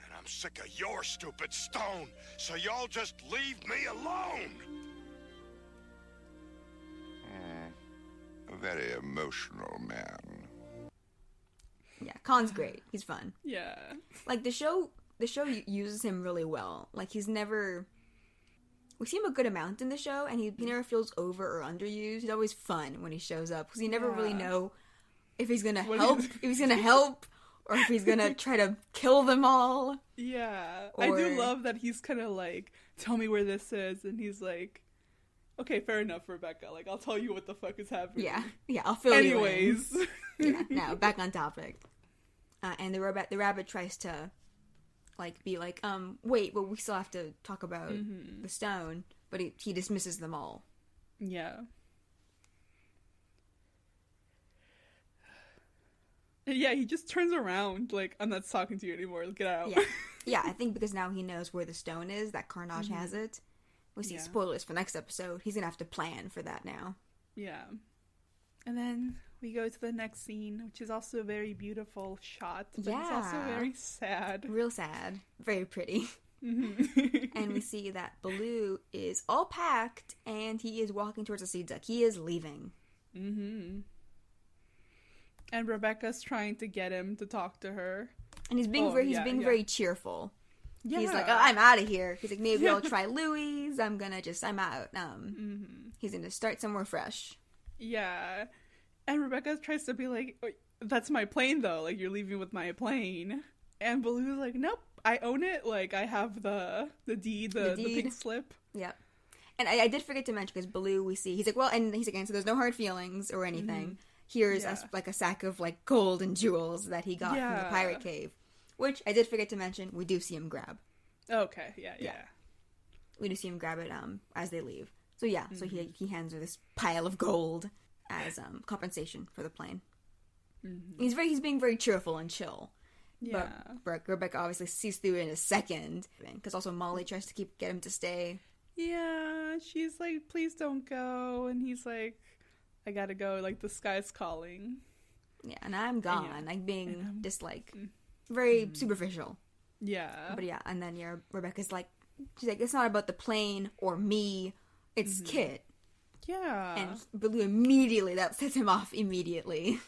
And I'm sick of your stupid stone, so y'all just leave me alone. A very emotional man. Yeah, Khan's great. He's fun. Yeah. Like, the show uses him really well. Like, he's never... We see him a good amount in the show, and he never feels over or underused. He's always fun when he shows up, because you never really know if he's gonna help, or if he's gonna try to kill them all. Yeah. I do love that he's kind of like, tell me where this is, and he's like, okay, fair enough, Rebecca. Like, I'll tell you what the fuck is happening. Yeah, I'll fill you in. Anyways. Yeah, now, back on topic. And the rabbit tries to... like, be like, wait, but we still have to talk about the stone, but he dismisses them all. Yeah. Yeah, he just turns around, like, I'm not talking to you anymore, get out. Yeah, I think because now he knows where the stone is, that Karnage has it. We see spoilers for next episode. He's gonna have to plan for that now. Yeah. And then we go to the next scene, which is also a very beautiful shot, but it's also very sad. Real sad. Very pretty. And we see that Baloo is all packed, and he is walking towards the seed duck. He is leaving. And Rebecca's trying to get him to talk to her. And he's being very cheerful. Yeah. He's like, oh, I'm out of here. He's like, maybe I'll try Louis. I'm out. He's gonna start somewhere fresh. Yeah. And Rebecca tries to be like, that's my plane though. Like, you're leaving with my plane. And Baloo's like, nope, I own it. Like, I have the deed, the pink slip. Yep. And I did forget to mention, because Baloo, we see, he's like, well, and he's like, so there's no hard feelings or anything. Here's like a sack of like gold and jewels that he got from the pirate cave. Which I did forget to mention, we do see him grab. Okay, yeah. We do see him grab it as they leave. So yeah, so he hands her this pile of gold as compensation for the plane. He's being very cheerful and chill. Yeah. But Rebecca obviously sees through it in a second, because also Molly tries to get him to stay. Yeah, she's like, please don't go, and he's like, I gotta go, like, the sky's calling. Yeah, and I'm gone, like being just like very superficial. Yeah. But yeah, and then Rebecca's like, she's like, it's not about the plane or me, it's Kit. Yeah. And Baloo immediately, that sets him off immediately.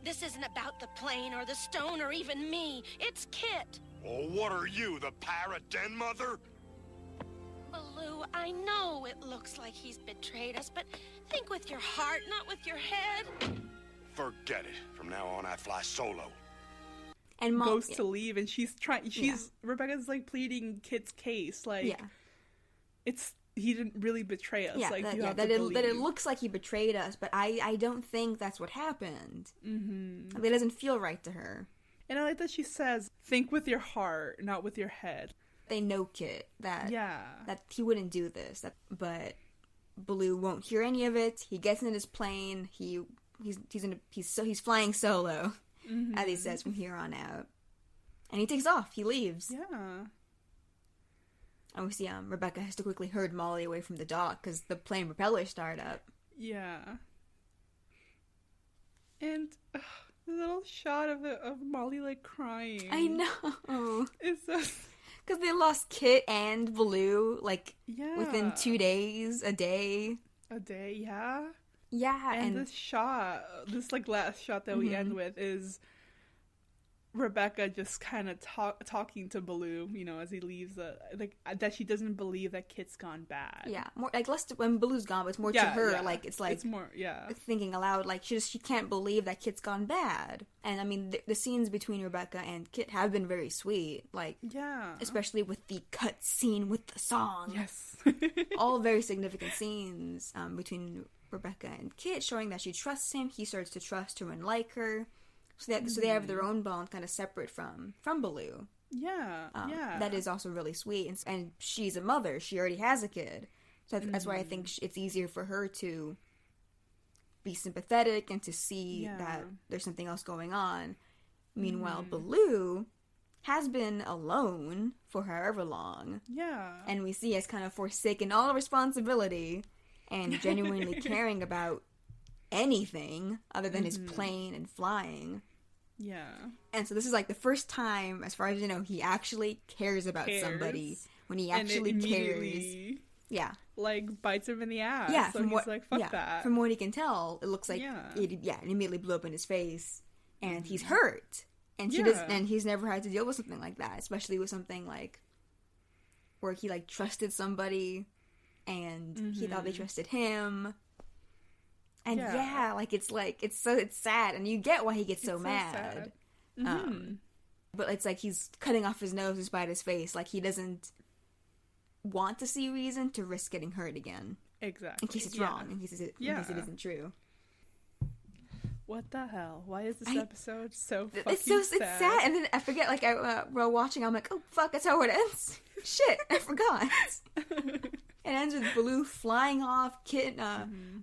This isn't about the plane or the stone or even me. It's Kit. Oh, what are you, the pirate den mother? Baloo, I know it looks like he's betrayed us, but think with your heart, not with your head. Forget it. From now on, I fly solo. And goes to leave, and Rebecca's like pleading Kit's case, like, he didn't really betray us. That it looks like he betrayed us, but I don't think that's what happened. Like, it doesn't feel right to her. And I like that she says, think with your heart, not with your head. They know Kit that he wouldn't do this, but Baloo won't hear any of it. He gets in his plane. He's flying solo, as he says from here on out, and he takes off. He leaves. Yeah. And we see Rebecca has to quickly herd Molly away from the dock because the plane propellers start up. Yeah. And the little shot of Molly like crying. I know. It's just because they lost Kit and Baloo like within 2 days, a day. Yeah. Yeah, and this like last shot that we end with is Rebecca just kind of talking to Baloo, as he leaves, that she doesn't believe that Kit's gone bad. Yeah, more like less when Baloo's gone, but it's more to her. Like it's more, thinking aloud. Like she can't believe that Kit's gone bad. And I mean, the scenes between Rebecca and Kit have been very sweet. Like, especially with the cut scene with the song. Yes, all very significant scenes between Rebecca and Kit, showing that she trusts him. He starts to trust her and like her. So they have their own bond, kind of separate from Baloo. Yeah, That is also really sweet. And she's a mother. She already has a kid. So that's why I think it's easier for her to be sympathetic and to see that there's something else going on. Meanwhile, Baloo has been alone for however long. Yeah. And we see has kind of forsaken all responsibility and genuinely caring about anything other than his plane and flying. Yeah. And so this is like the first time, as far as you know, he actually cares about somebody. When he actually cares. Yeah. Like, bites him in the ass. Yeah. So he's like, fuck that. From what he can tell, it looks like it immediately blew up in his face. And he's hurt. And he's never had to deal with something like that. Especially with something like where he like trusted somebody and he thought they trusted him. And it's sad, and you get why he gets so mad. But it's like he's cutting off his nose to spite his face. Like, he doesn't want to see reason to risk getting hurt again. Exactly. In case it's wrong, in case it isn't true. What the hell? Why is this episode so fucking sad? It's sad, and then I forget, like, while watching, I'm like, oh, fuck, that's how it ends? Shit, I forgot. It ends with Baloo flying off, Kit,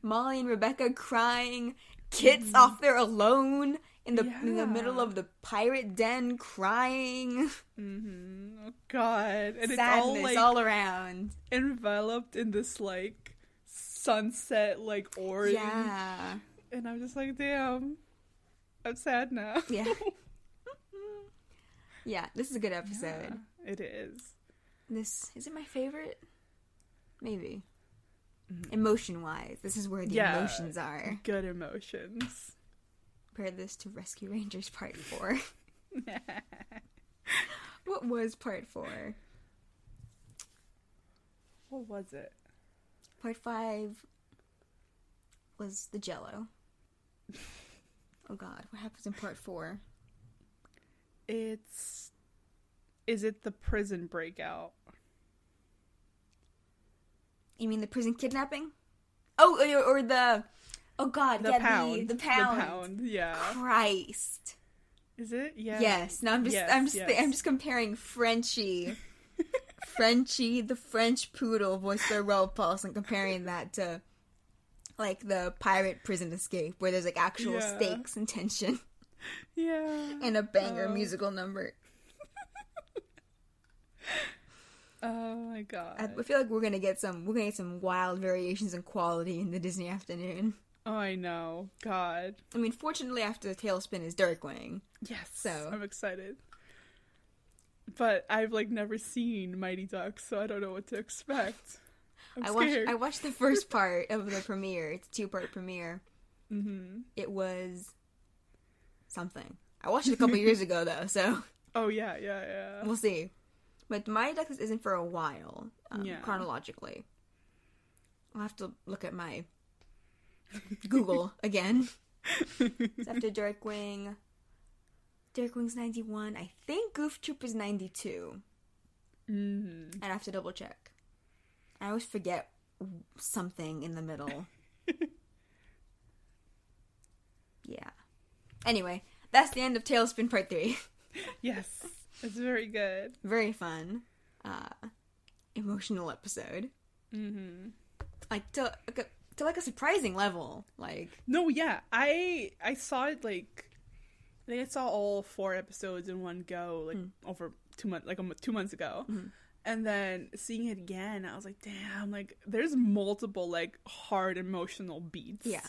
Molly and Rebecca crying, Kit's off there alone in the middle of the pirate den crying. Oh, God. And sadness it's all around. Enveloped in this, like, sunset, like, orange. Yeah. And I'm just like, damn, I'm sad now. Yeah. Yeah, this is a good episode. Yeah, it is. This is it my favorite? Maybe. Emotion-wise, this is where the emotions are. Good emotions. Compare this to Rescue Rangers Part 4. What was Part 4? What was it? Part 5 was the Jello. Oh god, what happens in Part 4? Is it the prison breakout? You mean the prison kidnapping? Oh, or the... Oh god, the yeah, pound. The pound. The pound, yeah. Christ. Is it? Yeah. Yes. No, I'm just comparing Frenchie, the French poodle voiced by Raoul Paulson, comparing that to like the pirate prison escape where there's like actual stakes and tension. Yeah. And a banger musical number. Oh my god. I feel like we're gonna get some wild variations in quality in the Disney afternoon. Oh, I know. God. I mean, fortunately, after Talespin is Darkwing. Yes. So I'm excited. But I've like never seen Mighty Ducks, so I don't know what to expect. I'm scared. I watched the first part of the premiere. It's a 2-part premiere. Mm-hmm. It was something. I watched it a couple years ago, though, so... Oh, yeah. We'll see. But Mighty Ducks isn't for a while, chronologically. I'll have to look at my Google again. It's after Darkwing. Darkwing's 91. I think Goof Troop is 92. Mm-hmm. I'd have to double check. I always forget something in the middle. Yeah. Anyway, that's the end of Talespin Part 3. Yes. It's very good. Very fun. Emotional episode. Mm-hmm. Like, to like a surprising level. Like... No, yeah. I saw it, like... I think I saw all 4 episodes in one go, like, over 2 months, like, 2 months ago. Mm-hmm. And then seeing it again, I was like, damn, like, there's multiple, like, hard emotional beats. Yeah.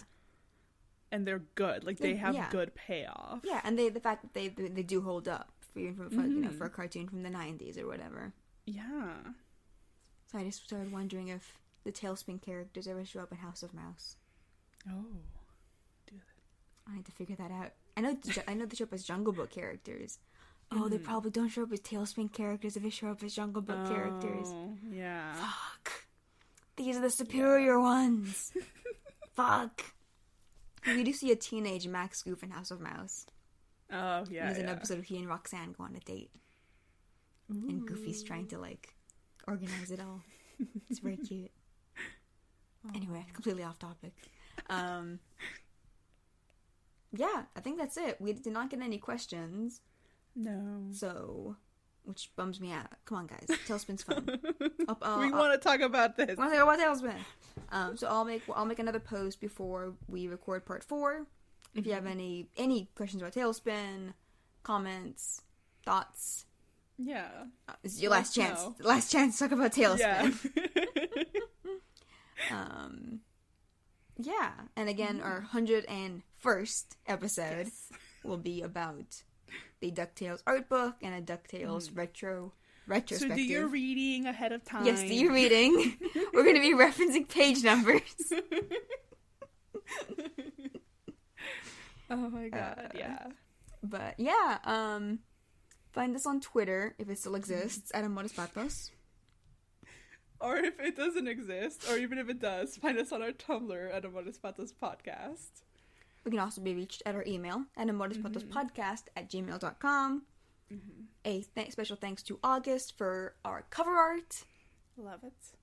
And they're good. Like, they have good payoff. Yeah, and the fact that they do hold up, even for you know, for a cartoon from the 90s or whatever. Yeah. So I just started wondering if the Talespin characters ever show up in House of Mouse. Oh. Do that. I need to figure that out. I know they show up as Jungle Book characters. Oh, they probably don't show up as Talespin characters if they show up as Jungle Book characters. Yeah. Fuck. These are the superior ones. Fuck. We do see a teenage Max Goof in House of Mouse. Oh, yeah. There's an episode of he and Roxanne go on a date. Ooh. And Goofy's trying to, like, organize it all. It's very cute. Anyway, completely off topic. Yeah, I think that's it. We did not get any questions. No. So, which bums me out. Come on, guys. Talespin's fun. We want to talk about this. I want to talk about Talespin. So I'll make another post before we record part 4. If you have any questions about Talespin, comments, thoughts. Yeah. This is your last chance. Last chance to talk about Talespin. Yeah. Yeah. And again, our 101st episode will be about the DuckTales art book and a DuckTales retrospective. So do your reading ahead of time. Yes, do your reading. We're going to be referencing page numbers. Oh my god, yeah. But yeah, find us on Twitter, if it still exists, at Amores Patos. Or if it doesn't exist, or even if it does, find us on our Tumblr at Amores Patos Podcast. We can also be reached at our email at amorespatospodcast@gmail.com. A special thanks to August for our cover art. Love it.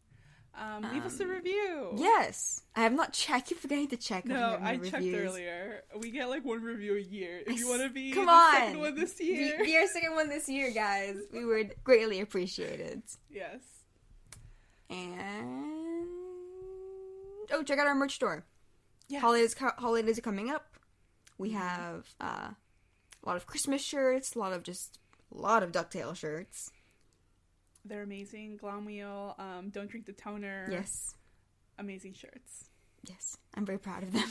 Leave us a review. Yes. I have not checked. I keep forgetting to check. No, I checked earlier. We get like 1 review a year. If you want to be second one this year. Be our second one this year, guys. We would greatly appreciate it. Yes. And... oh, check out our merch store. Yes. Holidays are coming up. We have a lot of Christmas shirts, a lot of DuckTales shirts. They're amazing. Glom Wheel, Don't Drink the Toner. Yes. Amazing shirts. Yes. I'm very proud of them.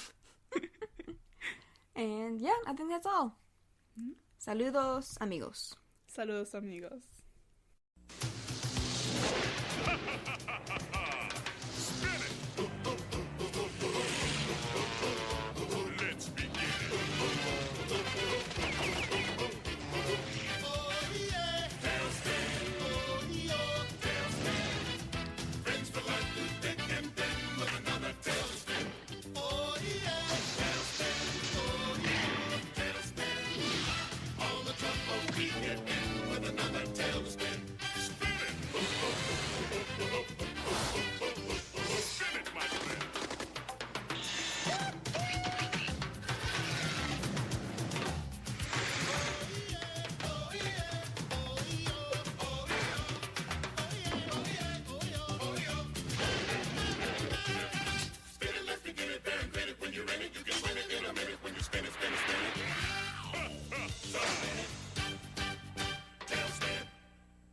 And yeah, I think that's all. Saludos, amigos. Saludos, amigos. we get in with another tale.